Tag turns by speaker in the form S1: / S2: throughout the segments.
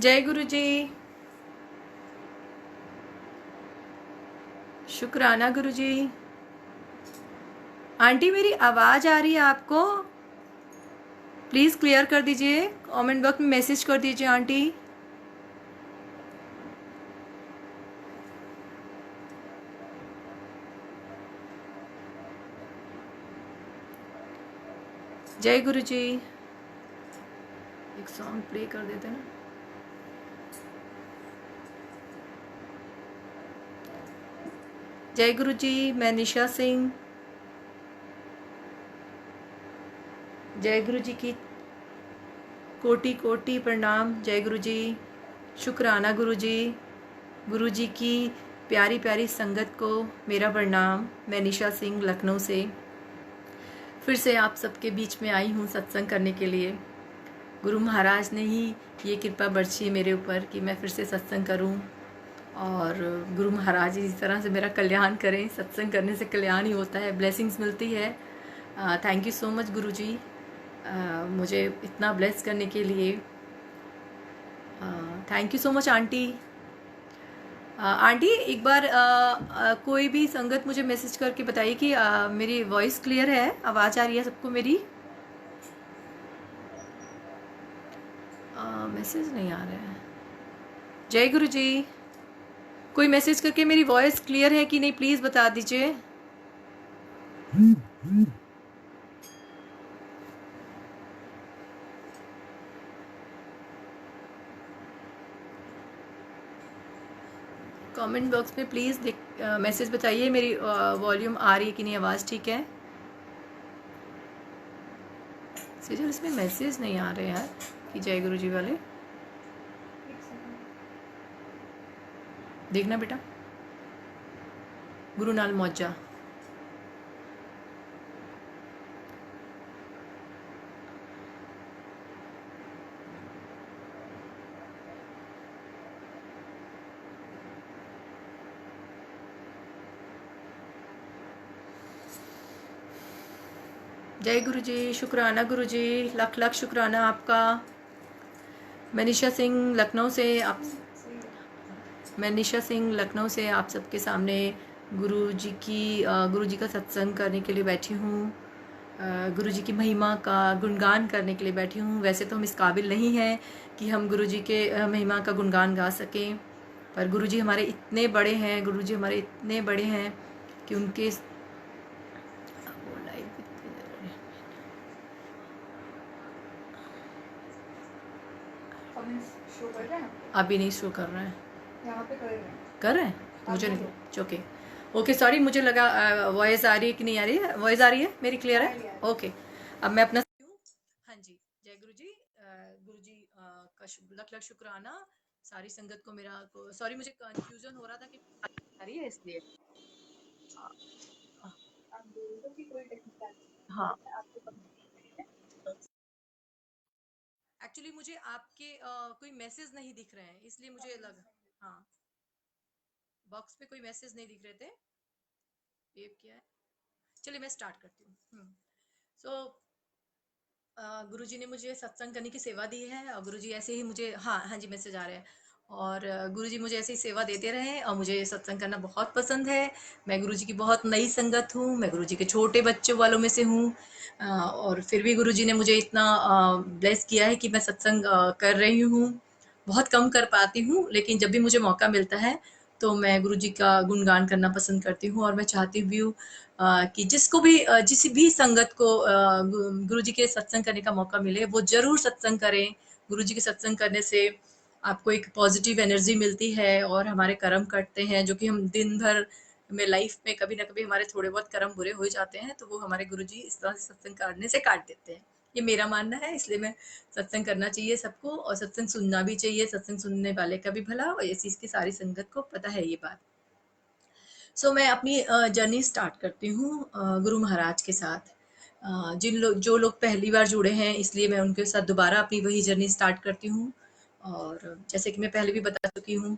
S1: जय गुरु जी। शुक्राना गुरु जी। आंटी मेरी आवाज़ आ रही है आपको? प्लीज़ क्लियर कर दीजिए, कमेंट बॉक्स में मैसेज कर दीजिए आंटी। जय गुरु जी। एक सॉन्ग प्ले कर देते ना। जय गुरु जी, मैं निशा सिंह। जय गुरु जी की कोटि कोटि प्रणाम। जय गुरु जी। शुक्राना गुरु जी। गुरु जी की प्यारी प्यारी संगत को मेरा प्रणाम। मैं निशा सिंह लखनऊ से फिर से आप सबके बीच में आई हूँ सत्संग करने के लिए। गुरु महाराज ने ही ये कृपा बरछी है मेरे ऊपर कि मैं फिर से सत्संग करूं, और गुरु महाराज इस तरह से मेरा कल्याण करें। सत्संग करने से कल्याण ही होता है, ब्लेसिंग्स मिलती है। थैंक यू सो मच गुरु जी, मुझे इतना ब्लेस करने के लिए। Thank you so much aunty. Aunty एक बार कोई भी संगत मुझे मैसेज करके बताइए कि मेरी वॉइस क्लियर है, आवाज़ आ रही है सबको मेरी? मैसेज नहीं आ रहा है। जय गुरु जी। कोई मैसेज करके मेरी वॉइस क्लियर है कि नहीं प्लीज़ बता दीजिए। कमेंट बॉक्स में प्लीज़ मैसेज बताइए मेरी वॉल्यूम आ रही है कि नहीं, आवाज़ ठीक है? सीजर इसमें मैसेज नहीं आ रहे यार कि जय गुरु जी वाले। देखना बेटा। गुरु नाल मौजा। जय गुरु जी। शुक्राना गुरु जी, लख लख शुक्राना आपका। मैं निशा सिंह लखनऊ से आप सबके सामने गुरु जी का सत्संग करने के लिए बैठी हूँ। गुरु जी की महिमा का गुणगान करने के लिए बैठी हूँ। वैसे तो हम इस काबिल नहीं हैं कि हम गुरु जी के महिमा का गुणगान गा सकें, पर गुरु जी हमारे इतने बड़े हैं, कि उनके अभी नहीं शो कर रहा है। यहाँ पे कर रहे हैं तो मुझे नहीं। ओके ओके, सॉरी, मुझे लगा वॉइस आ रही है कि नहीं आ रही है। वॉइस आ रही है मेरी, क्लियर है? ओके, अब मैं अपना हाँ जी। जय गुरु जी। गुरु जी का लख लख शुक्राना। सारी संगत को मेरा सॉरी, मुझे कंफ्यूजन हो रहा था कि आ रही है इसलिए। हाँ, एक्चुअली मुझे आपके कोई मैसेज नहीं दिख रहे हैं, इसलिए मुझे लगा। हाँ, बॉक्स पे कोई मैसेज नहीं दिख रहे थे। ये क्या है? चलिए मैं स्टार्ट करती हूँ। सो गुरुजी ने मुझे सत्संग करने की सेवा दी है, और गुरुजी ऐसे ही मुझे, हाँ हाँ जी, मैसेज आ रहे हैं। और गुरुजी मुझे ऐसे ही सेवा देते रहे, और मुझे सत्संग करना बहुत पसंद है। मैं गुरुजी की बहुत नई संगत हूँ, मैं गुरुजी के छोटे बच्चों वालों में से हूँ। और फिर भी गुरुजी ने मुझे इतना ब्लेस किया है कि मैं सत्संग कर रही हूँ। बहुत कम कर पाती हूँ, लेकिन जब भी मुझे मौका मिलता है तो मैं गुरुजी का गुणगान करना पसंद करती हूँ। और मैं चाहती भी हूँ कि जिसको भी जिस भी संगत को गुरु जी के सत्संग करने का मौका मिले, वो जरूर सत्संग करें। गुरु जी के सत्संग करने से आपको एक पॉजिटिव एनर्जी मिलती है, और हमारे कर्म कटते हैं, जो कि हम दिन भर में लाइफ में कभी ना कभी हमारे थोड़े बहुत कर्म बुरे हो जाते हैं, तो वो हमारे गुरु जी इस तरह से सत्संग करने से काट देते हैं। ये मेरा मानना है, इसलिए मैं सत्संग करना चाहिए सबको, और सत्संग सुनना भी चाहिए। सत्संग सुनने वाले का भी भला, और इस चीज़ की सारी संगत को पता है ये बात। मैं अपनी जर्नी स्टार्ट करती हूँ गुरु महाराज के साथ। जो लोग पहली बार जुड़े हैं, इसलिए मैं उनके साथ दोबारा अपनी वही जर्नी स्टार्ट करती हूँ। और जैसे कि मैं पहले भी बता चुकी हूँ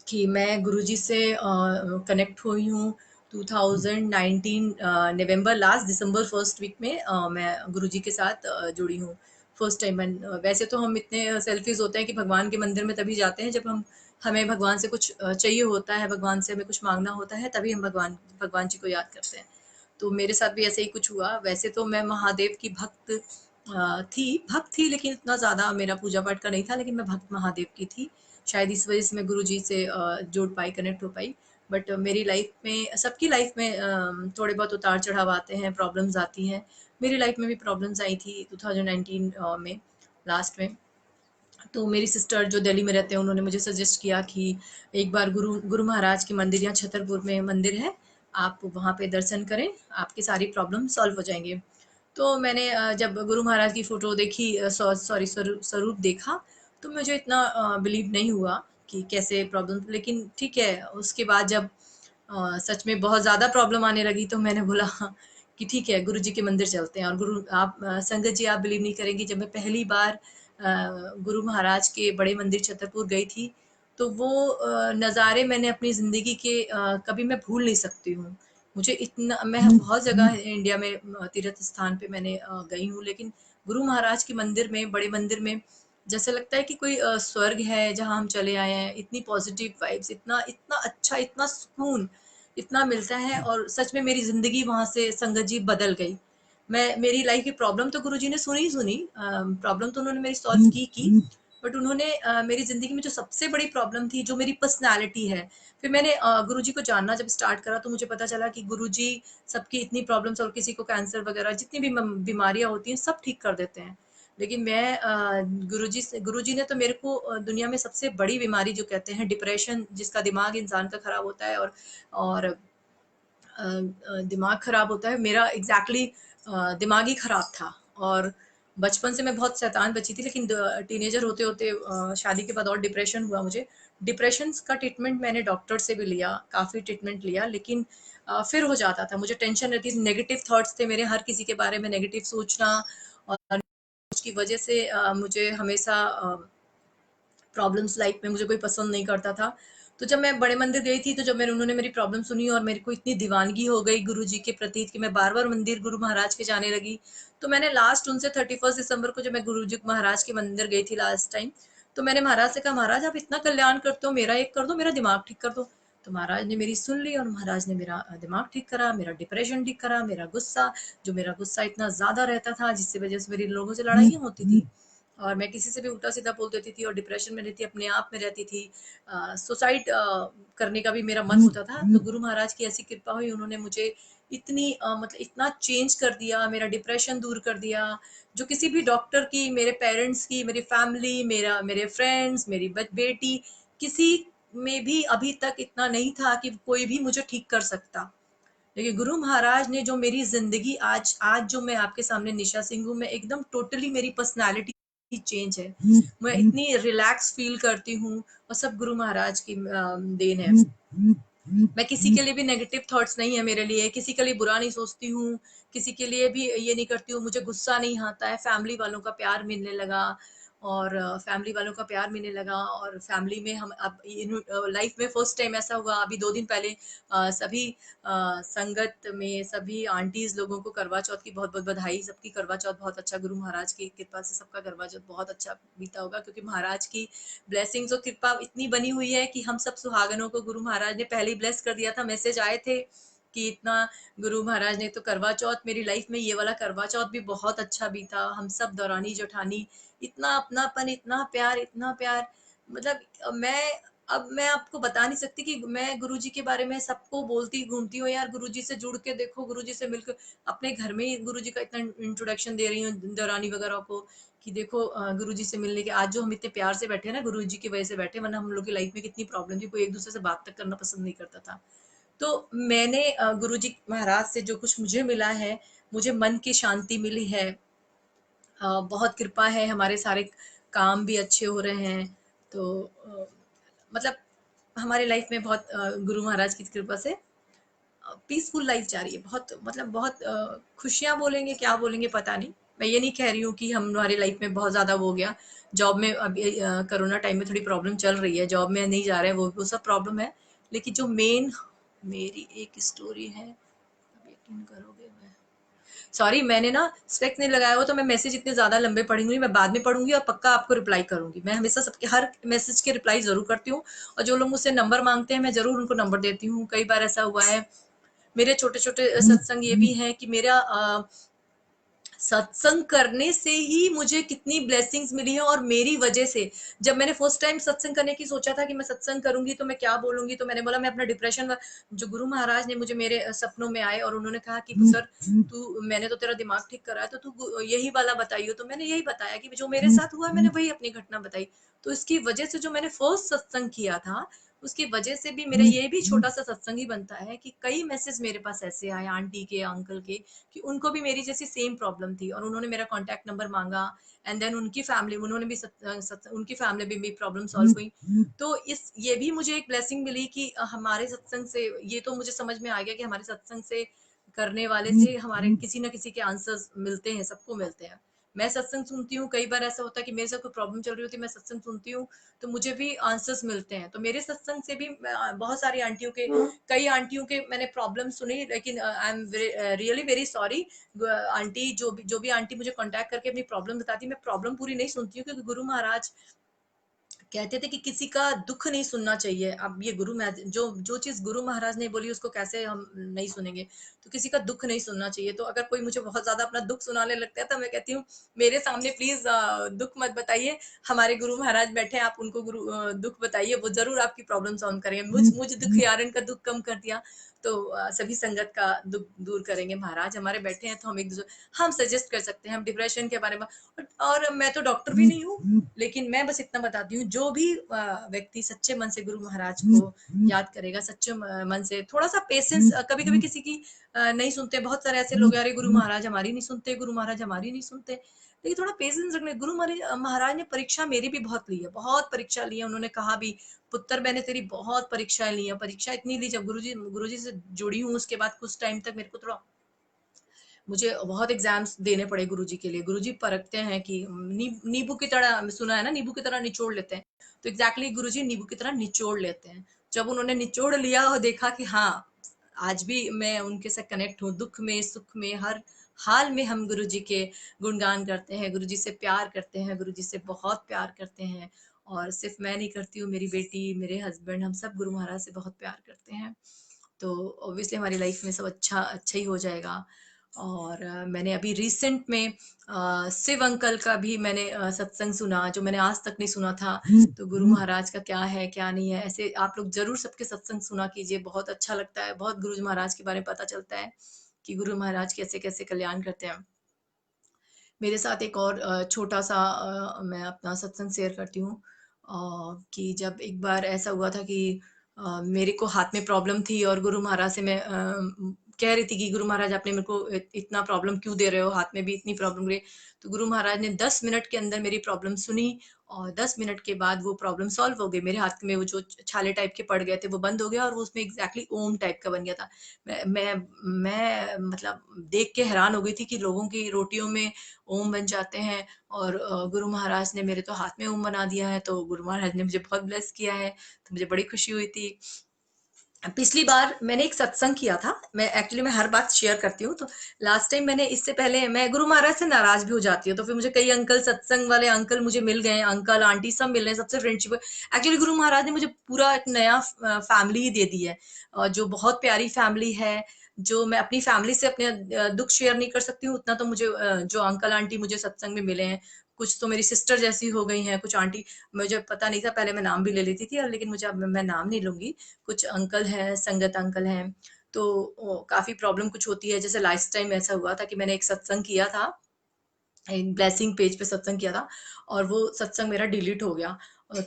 S1: कि मैं गुरुजी से कनेक्ट हुई हूँ 2019 नवंबर, लास्ट दिसंबर फर्स्ट वीक में मैं गुरुजी के साथ जुड़ी हूँ। फर्स्ट टाइम वैसे तो हम इतने सेल्फिश होते हैं कि भगवान के मंदिर में तभी जाते हैं जब हमें भगवान से कुछ चाहिए होता है, भगवान से हमें कुछ मांगना होता है, तभी हम भगवान भगवान जी को याद करते हैं। तो मेरे साथ भी ऐसे ही कुछ हुआ। वैसे तो मैं महादेव की भक्त थी, लेकिन इतना ज़्यादा मेरा पूजा पाठ का नहीं था, लेकिन मैं भक्त महादेव की थी। शायद इस वजह से मैं गुरु जी से जुड़ पाई, कनेक्ट हो पाई। बट मेरी लाइफ में, सबकी लाइफ में थोड़े बहुत उतार चढ़ाव आते हैं, प्रॉब्लम्स आती हैं। मेरी लाइफ में भी प्रॉब्लम्स आई थी 2019 में, लास्ट में। तो मेरी सिस्टर जो दिल्ली में रहते हैं, उन्होंने मुझे सजेस्ट किया कि एक बार गुरु गुरु महाराज के मंदिर, यहाँ छतरपुर में मंदिर है, आप वहाँ पे दर्शन करें, आपकी सारी प्रॉब्लम सॉल्व हो जाएंगे। तो मैंने जब गुरु महाराज की फ़ोटो देखी, सॉरी स्वरूप देखा, तो मुझे इतना बिलीव नहीं हुआ कि कैसे प्रॉब्लम, लेकिन ठीक है। उसके बाद जब सच में बहुत ज़्यादा प्रॉब्लम आने लगी, तो मैंने बोला कि ठीक है, गुरु जी के मंदिर चलते हैं। और संगत जी, आप बिलीव नहीं करेंगी, जब मैं पहली बार गुरु महाराज के बड़े मंदिर छतरपुर गई थी, तो वो नज़ारे मैंने अपनी ज़िंदगी के कभी मैं भूल नहीं सकती हूँ। मुझे इतना, मैं बहुत जगह इंडिया में तीर्थ स्थान पे मैंने गई हूँ, लेकिन गुरु महाराज के मंदिर में, बड़े मंदिर में, जैसे लगता है कि कोई स्वर्ग है जहाँ हम चले आए हैं। इतनी पॉजिटिव वाइब्स, इतना इतना अच्छा, इतना सुकून इतना मिलता है। और सच में मेरी ज़िंदगी वहाँ से संगत जी बदल गई। मेरी लाइफ की प्रॉब्लम तो गुरुजी ने सुनी ही सुनी, प्रॉब्लम तो उन्होंने मेरी सॉल्व की, बट उन्होंने मेरी ज़िंदगी में जो सबसे बड़ी प्रॉब्लम थी, जो मेरी पर्सनैलिटी है, फिर मैंने गुरुजी को जानना जब स्टार्ट करा, तो मुझे पता चला कि गुरुजी सबकी इतनी प्रॉब्लम्स, और किसी को कैंसर वगैरह जितनी भी बीमारियाँ होती हैं, सब ठीक कर देते हैं। लेकिन मैं गुरुजी ने तो मेरे को दुनिया में सबसे बड़ी बीमारी जो कहते हैं डिप्रेशन, जिसका दिमाग इंसान का खराब होता है, और दिमाग खराब होता है, मेरा एग्जैक्टली दिमाग ही खराब था। और बचपन से मैं बहुत शैतान बच्ची थी, लेकिन टीनेजर होते होते शादी के बाद और डिप्रेशन हुआ मुझे। डिप्रेशन का ट्रीटमेंट मैंने डॉक्टर से भी लिया, काफ़ी ट्रीटमेंट लिया, लेकिन फिर हो जाता था। मुझे टेंशन रहती थी, नेगेटिव थॉट्स थे मेरे, हर किसी के बारे में नेगेटिव सोचना, और उसकी वजह से मुझे हमेशा प्रॉब्लम्स लाइफ में, मुझे कोई पसंद नहीं करता था। तो जब मैं बड़े मंदिर गई थी, तो जब मैंने उन्होंने मेरी प्रॉब्लम सुनी, और मेरे को इतनी दीवानगी हो गई गुरु जी के प्रति कि मैं बार बार मंदिर गुरु महाराज के जाने लगी। तो मैंने लास्ट उनसे 31 दिसंबर को, जब मैं गुरु जी महाराज के मंदिर गई थी लास्ट टाइम, तो मैंने महाराज से कहा, महाराज आप इतना कल्याण करते हो, मेरा एक कर दो, मेरा दिमाग ठीक कर दो। तो महाराज ने मेरी सुन ली, और महाराज ने मेरा दिमाग ठीक करा, मेरा डिप्रेशन ठीक करा, मेरा गुस्सा इतना ज्यादा रहता था, जिसकी वजह से मेरी लोगों से लड़ाइयाँ होती थी, और मैं किसी से भी उल्टा सीधा बोल देती थी, और डिप्रेशन में रहती, अपने आप में रहती थी। सुसाइड करने का भी मेरा मन होता था। तो गुरु महाराज की ऐसी कृपा हुई, उन्होंने मुझे इतनी मतलब इतना चेंज कर दिया, मेरा डिप्रेशन दूर कर दिया, जो किसी भी डॉक्टर की, मेरे पेरेंट्स की, मेरी फैमिली, मेरे फ्रेंड्स, मेरी बेटी, किसी में भी अभी तक इतना नहीं था कि कोई भी मुझे ठीक कर सकता। देखिए, गुरु महाराज ने जो मेरी जिंदगी, आज आज जो मैं आपके सामने निशा सिंह हूँ, मैं एकदम टोटली, मेरी पर्सनालिटी चेंज है। मैं इतनी रिलैक्स फील करती हूँ, और सब गुरु महाराज की देन है। मैं किसी के लिए भी नेगेटिव थॉट्स नहीं है मेरे लिए, किसी के लिए बुरा नहीं सोचती हूँ, किसी के लिए भी ये नहीं करती हूँ, मुझे गुस्सा नहीं आता है। फैमिली वालों का प्यार मिलने लगा, और फैमिली वालों का प्यार मिलने लगा, और फैमिली में हम अब लाइफ में फर्स्ट टाइम ऐसा हुआ, अभी 2 दिन पहले सभी संगत में सभी आंटीज लोगों को करवा चौथ की बहुत बहुत बधाई। सबकी करवा चौथ बहुत अच्छा, गुरु महाराज की कृपा से सबका करवा चौथ बहुत अच्छा बीता होगा, क्योंकि महाराज की ब्लेसिंग्स और कृपा इतनी बनी हुई है कि हम सब सुहागनों को गुरु महाराज ने पहले ही ब्लेस कर दिया था। मैसेज आए थे कि इतना, गुरु महाराज ने तो करवा चौथ, मेरी लाइफ में ये वाला करवा चौथ भी बहुत अच्छा बीता। हम सब दौरानी जेठानी, इतना अपनापन, इतना प्यार, इतना प्यार, मतलब मैं आपको बता नहीं सकती कि मैं गुरुजी के बारे में सबको बोलती घूमती हूँ, यार गुरुजी से जुड़ के देखो, गुरुजी से मिलकर, अपने घर में ही गुरुजी का इतना इंट्रोडक्शन दे रही हूँ दौरानी वगैरह को, कि देखो गुरुजी से मिलने के, आज जो हम इतने प्यार से बैठे हैं ना, गुरुजी की वजह से बैठे, वरना हम लोग की लाइफ में कितनी प्रॉब्लम थी, कोई एक दूसरे से बात तक करना पसंद नहीं करता था। तो मैंने गुरुजी महाराज से जो कुछ मुझे मिला है, मुझे मन की शांति मिली है, बहुत कृपा है, हमारे सारे काम भी अच्छे हो रहे हैं। तो मतलब हमारे लाइफ में बहुत गुरु महाराज की कृपा से पीसफुल लाइफ जा रही है। बहुत, मतलब बहुत खुशियाँ बोलेंगे, क्या बोलेंगे पता नहीं। मैं ये नहीं कह रही हूँ कि हमारी लाइफ में बहुत ज़्यादा वो हो गया। जॉब में अभी कोरोना टाइम में थोड़ी प्रॉब्लम चल रही है, जॉब में नहीं जा रहे हैं, वो सब प्रॉब्लम है। लेकिन जो मेन मेरी एक स्टोरी है, अब यकीन करोगे, मैं सॉरी, मैंने ना स्पेक्स नहीं लगाया हुआ, तो मैं मैसेज इतने ज्यादा लंबे पढ़ूंगी, मैं बाद में पढ़ूंगी और पक्का आपको रिप्लाई करूंगी। मैं हमेशा सबके हर मैसेज के रिप्लाई जरूर करती हूँ, और जो लोग मुझसे नंबर मांगते हैं मैं जरूर उनको नंबर देती हूँ। कई बार ऐसा हुआ है, मेरे छोटे छोटे सत्संग ये भी हैं कि मेरा सत्संग करने से ही मुझे कितनी ब्लेसिंग्स मिली है, और मेरी वजह से, जब मैंने फर्स्ट टाइम सत्संग करने की सोचा था कि मैं सत्संग करूंगी तो मैं क्या बोलूंगी, तो मैंने बोला मैं अपना डिप्रेशन, जो गुरु महाराज ने मुझे मेरे सपनों में आए और उन्होंने कहा कि सर तू, मैंने तो तेरा दिमाग ठीक करा है, तो तू यही वाला बताइयो, तो मैंने यही बताया कि जो मेरे साथ हुआ मैंने वही अपनी घटना बताई। तो इसकी वजह से जो मैंने फर्स्ट सत्संग किया था, उसकी वजह से भी मेरा ये भी छोटा सा सत्संग ही बनता है कि कई मैसेज मेरे पास ऐसे आए आंटी के, अंकल के, कि उनको भी मेरी जैसी सेम प्रॉब्लम थी और उन्होंने मेरा कांटेक्ट नंबर मांगा, एंड देन उनकी फैमिली, उन्होंने भी उनकी फैमिली भी मेरी प्रॉब्लम सॉल्व हुई। तो इस ये भी मुझे एक ब्लेसिंग मिली कि हमारे सत्संग से, ये तो मुझे समझ में आ गया कि हमारे सत्संग से करने वाले से हमारे किसी ना किसी के आंसर्स मिलते हैं, सबको मिलते हैं। मैं सत्संग सुनती हूँ, कई बार ऐसा होता है कि मेरे साथ कोई प्रॉब्लम चल रही होती है, मैं सत्संग सुनती हूँ तो मुझे भी आंसर्स मिलते हैं। तो मेरे सत्संग से भी बहुत सारी आंटियों के, कई आंटियों के मैंने प्रॉब्लम सुनी, लेकिन I am really very sorry aunty, जो भी आंटी मुझे कांटेक्ट करके अपनी प्रॉब्लम बताती है, मैं प्रॉब्लम पूरी नहीं सुनती हूँ, क्योंकि गुरु महाराज कहते थे कि किसी का दुख नहीं सुनना चाहिए। अब ये जो जो चीज गुरु महाराज ने बोली उसको कैसे हम नहीं सुनेंगे, तो किसी का दुख नहीं सुनना चाहिए। तो अगर कोई मुझे बहुत ज्यादा अपना दुख सुनाने लगता है तो मैं कहती हूँ मेरे सामने प्लीज दुख मत बताइए, हमारे गुरु महाराज बैठे हैं, आप उनको दुख बताइए, वो जरूर आपकी प्रॉब्लम सॉल्व करेंगे। मुझ दुख यारन का दुख कम कर दिया तो सभी संगत का दुख दूर करेंगे। महाराज हमारे बैठे हैं तो हम एक दूसरे, हम सजेस्ट कर सकते हैं, हम डिप्रेशन के बारे में, और मैं तो डॉक्टर भी नहीं हूँ, लेकिन मैं बस इतना बताती हूँ, जो भी व्यक्ति सच्चे मन से गुरु महाराज को याद करेगा, सच्चे मन से, थोड़ा सा पेशेंस, कभी कभी किसी की नहीं सुनते, बहुत सारे ऐसे लोग, अरे गुरु महाराज हमारी नहीं सुनते, गुरु महाराज हमारी नहीं सुनते, लेकिन थोड़ा पेशेंस रखने। गुरु महाराज ने परीक्षा मेरी भी बहुत ली है, बहुत परीक्षा ली है। उन्होंने कहा भी, पुत्र मैंने तेरी बहुत परीक्षाएं ली है, परीक्षा इतनी ली, जब गुरुजी से जुड़ी हूँ उसके बाद कुछ टाइम तक मेरे को थोड़ा, मुझे बहुत एग्जाम्स देने पड़े गुरुजी के लिए। गुरुजी परखते हैं कि नींबू की तरह, सुना है ना, नींबू की तरह निचोड़ लेते हैं, तो एग्जैक्टली गुरुजी नींबू की तरह निचोड़ लेते हैं। जब उन्होंने निचोड़ लिया और देखा कि हाँ, आज भी मैं उनके साथ कनेक्ट हूँ, दुख में सुख में हर हाल में हम गुरुजी के गुणगान करते हैं, गुरुजी से प्यार करते हैं, गुरुजी से बहुत प्यार करते हैं। और सिर्फ मैं नहीं करती हूँ, मेरी बेटी, मेरे हस्बैंड, हम सब गुरु महाराज से बहुत प्यार करते हैं। तो ऑब्वियसली हमारी लाइफ में सब अच्छा अच्छा ही हो जाएगा। और मैंने अभी रिसेंट में शिव अंकल का भी मैंने सत्संग सुना, जो मैंने आज तक नहीं सुना था। तो गुरु महाराज का क्या है क्या नहीं है, ऐसे आप लोग जरूर सबके सत्संग सुना कीजिए, बहुत अच्छा लगता है, बहुत गुरु महाराज के बारे में पता चलता है कि गुरु महाराज कैसे कैसे कल्याण करते हैं। मेरे साथ एक और छोटा सा मैं अपना सत्संग शेयर करती हूँ, कि जब एक बार ऐसा हुआ था कि मेरे को हाथ में प्रॉब्लम थी, और गुरु महाराज से मैं कह रही थी कि गुरु महाराज आपने मेरे को इतना प्रॉब्लम क्यों दे रहे हो, हाथ में भी इतनी प्रॉब्लम रही। तो गुरु महाराज ने 10 मिनट के अंदर मेरी प्रॉब्लम सुनी, और 10 मिनट के बाद वो प्रॉब्लम सॉल्व हो गई। मेरे हाथ में वो जो छाले टाइप के पड़ गए थे वो बंद हो गया, और वो उसमें एग्जैक्टली ओम टाइप का बन गया था। मैं मतलब देख के हैरान हो गई थी कि लोगों की रोटियों में ओम बन जाते हैं, और गुरु महाराज ने मेरे तो हाथ में ओम बना दिया है, तो गुरु महाराज ने मुझे बहुत ब्लेस किया है, तो मुझे बड़ी खुशी हुई थी। पिछली बार मैंने एक सत्संग किया था, मैं हर बात शेयर करती हूँ। तो लास्ट टाइम मैंने, इससे पहले मैं गुरु महाराज से नाराज भी हो जाती हूँ, तो फिर मुझे कई अंकल, सत्संग वाले अंकल मुझे मिल गए, अंकल आंटी सब मिल रहे हैं, सबसे फ्रेंडशिप। एक्चुअली गुरु महाराज ने मुझे पूरा एक नया फैमिली ही दे दी है, जो बहुत प्यारी फैमिली है। जो मैं अपनी फैमिली से अपने दुख शेयर नहीं कर सकती हूँ, उतना तो मुझे जो अंकल आंटी मुझे सत्संग में मिले हैं, कुछ तो मेरी सिस्टर जैसी हो गई हैं, कुछ आंटी, मुझे पता नहीं था पहले, मैं नाम भी ले लेती थी, लेकिन मुझे अब मैं नाम नहीं लूंगी। कुछ अंकल हैं, संगत अंकल हैं, तो काफी प्रॉब्लम कुछ होती है। जैसे लास्ट टाइम ऐसा हुआ था कि मैंने एक सत्संग किया था, एक ब्लेसिंग पेज पे सत्संग किया था, और वो सत्संग मेरा डिलीट हो गया।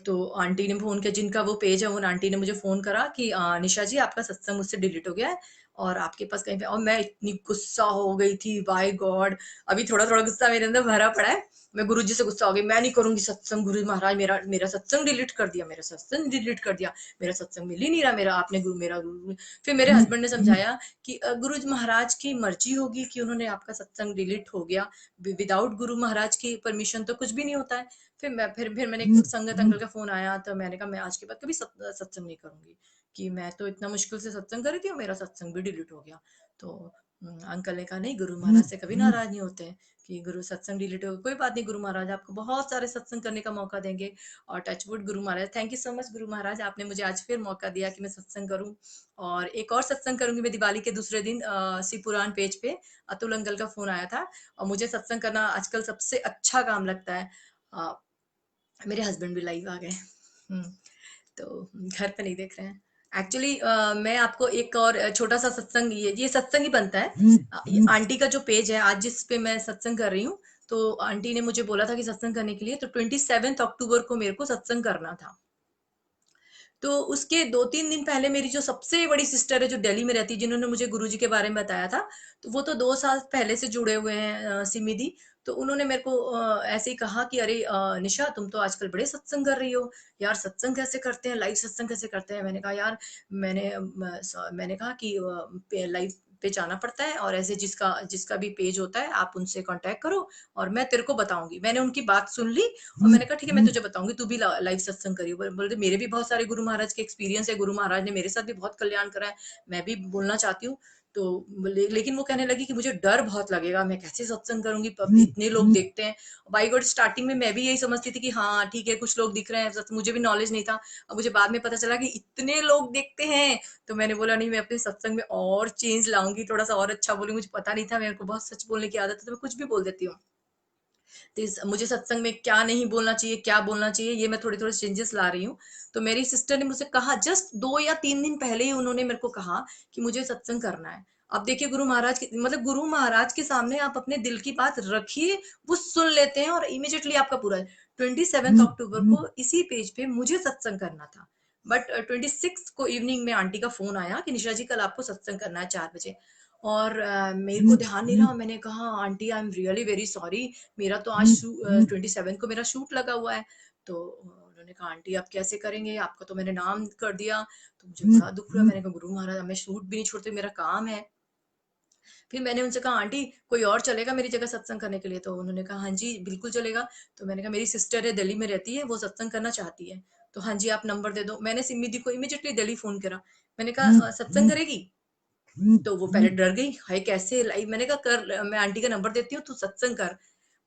S1: तो आंटी ने फोन किया, जिनका वो पेज है, उन आंटी ने मुझे फोन करा कि निशा जी आपका सत्संग मुझसे डिलीट हो गया है, और आपके पास कहीं पे, और मैं इतनी गुस्सा हो गई थी, बाय गॉड। अभी थोड़ा थोड़ा गुस्सा मेरे अंदर भरा पड़ा है। मैं गुरु जी से गुस्सा हो गई, मैं नहीं करूंगी सत्संग, गुरु महाराज मेरा मेरा सत्संग डिलीट कर दिया, मेरा सत्संग डिलीट कर दिया, मेरा सत्संग मिल ही नहीं रहा, मेरा आपने गुरु मेरा गुरु। फिर मेरे हस्बैंड ने समझाया कि गुरु महाराज की मर्जी होगी कि उन्होंने आपका सत्संग डिलीट हो गया, विदाउट गुरु महाराज की परमिशन तो कुछ भी नहीं होता है। फिर मैंने एक संगत अंकल का फोन आया, तो मैंने कहा मैं आज के बाद कभी सत्संग नहीं करूंगी, कि मैं तो इतना मुश्किल से सत्संग कर रही थी और मेरा सत्संग भी डिलीट हो गया। तो अंकल ने कहा नहीं, गुरु महाराज से कभी नाराज नहीं होते हैं कि गुरु सत्संग डिलीट हो, कोई बात नहीं, गुरु महाराज आपको बहुत सारे सत्संग करने का मौका देंगे। और touchwood Guru Maharaj, thank you so much Guru Maharaj, आपने मुझे आज फिर मौका दिया कि मैं सत्संग करूं। और एक और सत्संग करूंगी मैं दिवाली के दूसरे दिन, शिव पुराण पेज पे अतुल अंकल का फोन आया था। और मुझे सत्संग करना आजकल सबसे अच्छा काम लगता है। अ, मेरे हस्बैंड भी लाइव आ गए। तो घर पे नहीं देख रहे हैं। एक्चुअली मैं आपको एक और छोटा सा सत्संग, ये सत्संग ही बनता है। ये आंटी का जो पेज है आज जिस पे मैं सत्संग कर रही हूँ, तो आंटी ने मुझे बोला था कि सत्संग करने के लिए, तो 27 अक्टूबर को मेरे को सत्संग करना था। तो उसके 2-3 दिन पहले मेरी जो सबसे बड़ी सिस्टर है जो दिल्ली में रहती है, जिन्होंने मुझे गुरुजी के बारे में बताया था, तो वो तो 2 साल पहले से जुड़े हुए हैं, सिमी दी। तो उन्होंने मेरे को ऐसे ही कहा कि अरे निशा, तुम तो आजकल बड़े सत्संग कर रही हो यार, सत्संग कैसे करते हैं, लाइव सत्संग कैसे करते हैं। मैंने कहा यार, मैंने कहा कि लाइव पे जाना पड़ता है, और ऐसे जिसका जिसका भी पेज होता है आप उनसे कांटेक्ट करो और मैं तेरे को बताऊंगी। मैंने उनकी बात सुन ली और मैंने कहा ठीक है, मैं तुझे बताऊंगी, तू भी लाइव सत्संग करियो। बोलते मेरे भी बहुत सारे गुरु महाराज के एक्सपीरियंस है, गुरु महाराज ने मेरे साथ भी बहुत कल्याण करा है, मैं भी बोलना चाहती हूँ। तो लेकिन वो कहने लगी कि मुझे डर बहुत लगेगा, मैं कैसे सत्संग करूंगी, इतने लोग देखते हैं। बाई गॉड, स्टार्टिंग में मैं भी यही समझती थी कि हाँ ठीक है, कुछ लोग दिख रहे हैं, मुझे भी नॉलेज नहीं था। अब मुझे बाद में पता चला कि इतने लोग देखते हैं। तो मैंने बोला नहीं, मैं अपने सत्संग में और चेंज लाऊंगी, थोड़ा सा और अच्छा बोलूंगी। मुझे पता नहीं था, मेरे को बहुत सच बोलने की आदत है, तो मैं कुछ भी बोल देती हूँ। तो मुझे सत्संग में क्या नहीं बोलना चाहिए, क्या बोलना चाहिए, ये मैं थोड़ी थोड़ी चेंजेस ला रही हूँ। तो मेरी सिस्टर ने मुझसे कहा, जस्ट 2 या 3 दिन पहले ही उन्होंने मेरे को कहा कि मुझे सत्संग करना है। अब देखिए, गुरु महाराज के मतलब गुरु महाराज के सामने आप अपने दिल की बात रखिए, वो सुन लेते हैं और इमीडिएटली आपका पूरा। 27 अक्टूबर को इसी पेज पे मुझे सत्संग करना था, बट 26 को इवनिंग में आंटी का फोन आया कि निशा जी, कल आपको सत्संग करना है 4 बजे। और मेरे को ध्यान नहीं रहा, मैंने कहा aunty I am really very sorry, मेरा तो आज 27 को मेरा शूट लगा हुआ है। तो उन्होंने कहा आंटी आप कैसे करेंगे, आपका तो मैंने नाम कर दिया। तो मुझे बड़ा दुख हुआ, मैंने कहा गुरु महाराज, मैं शूट भी नहीं छोड़ती, मेरा काम है। फिर मैंने उनसे कहा आंटी, कोई और चलेगा मेरी जगह सत्संग करने के लिए। तो उन्होंने कहा हाँ जी बिल्कुल चलेगा। तो मैंने कहा मेरी सिस्टर है, दिल्ली में रहती है, वो सत्संग करना चाहती है, तो हाँ जी आप नंबर दे दो। मैंने सिमी दी को इमीडिएटली दिल्ली फोन करा। मैंने कहा सत्संग करेगी? तो वो पहले डर गई, हाय कैसे लाइव। मैंने कहा कर, मैं आंटी का नंबर देती हूँ, तू सत्संग कर।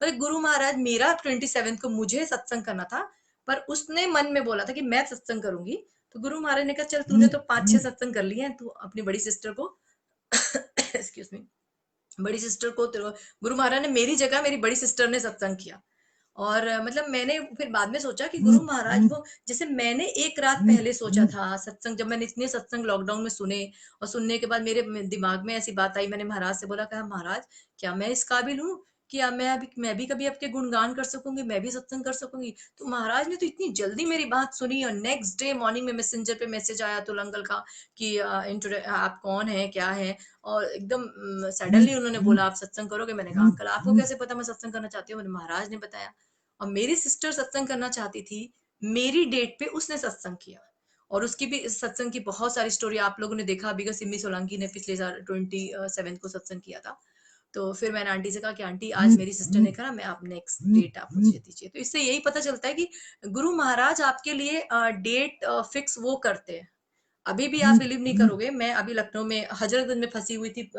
S1: पर गुरु महाराज, मेरा 27 को मुझे सत्संग करना था, पर उसने मन में बोला था कि मैं सत्संग करूंगी। तो गुरु महाराज ने कहा चल, तूने तो 5-6 सत्संग कर लिए हैं, तू अपनी बड़ी सिस्टर को एक्सक्यूज मी, बड़ी सिस्टर को गुरु महाराज ने मेरी जगह मेरी बड़ी सिस्टर ने सत्संग किया। और मतलब मैंने फिर बाद में सोचा कि गुरु महाराज वो, जैसे मैंने एक रात पहले सोचा था सत्संग, जब मैंने इतने सत्संग लॉकडाउन में सुने, और सुनने के बाद मेरे दिमाग में ऐसी बात आई, मैंने महाराज से बोला, कहा महाराज क्या मैं इस काबिल हूँ कि अब मैं भी कभी आपके गुणगान कर सकूंगी, मैं भी सत्संग कर सकूंगी। तो महाराज ने तो इतनी जल्दी मेरी बात सुनी, और नेक्स्ट डे मॉर्निंग में मैसेंजर पे मैसेज आया तो अंकल का कि आप कौन है क्या है। और एकदम सडनली उन्होंने बोला आप सत्संग करोगे। मैंने कहा अंकल आपको कैसे पता मैं सत्संग करना चाहती हूँ, महाराज ने बताया। और मेरी सिस्टर सत्संग करना चाहती थी, मेरी डेट पे उसने सत्संग किया। और उसकी भी इस सत्संग की बहुत सारी स्टोरी आप लोगों ने देखा अभी, सिमी सोलंकी ने पिछले साल 27 को सत्संग किया था। तो फिर मैंने आंटी से कहा कि आंटी आज मेरी सिस्टर ने कहा, मैं आप नेक्स्ट डेट आप मुझे दीजिए। तो इससे यही पता चलता है कि गुरु महाराज आपके लिए डेट फिक्स वो करते हैं। अभी भी आप बिलीव नहीं करोगे, मैं अभी लखनऊ में हजरतगंज में फंसी हुई थी,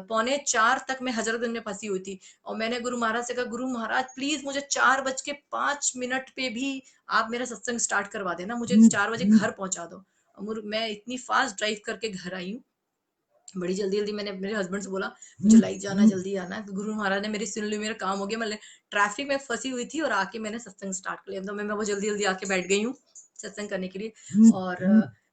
S1: 3:45 तक मैं हजरतगंज में फंसी हुई थी। और मैंने गुरु महाराज से कहा, गुरु महाराज प्लीज मुझे 4:05 पे भी आप मेरा सत्संग स्टार्ट करवा देना, मुझे 4 बजे घर पहुंचा दो। और मैं इतनी फास्ट ड्राइव करके घर आई हूँ, बड़ी जल्दी जल्दी। मैंने मेरे हस्बैंड से बोला मुझे लाइक जाना, जल्दी आना। तो गुरु महाराज ने मेरी सुन ली, मेरा काम हो गया। मतलब ट्रैफिक में फंसी हुई थी और आके मैंने सत्संग स्टार्ट कर लिया। तो मैं वो जल्दी जल्दी आके बैठ गई हूँ सत्संग करने के लिए। और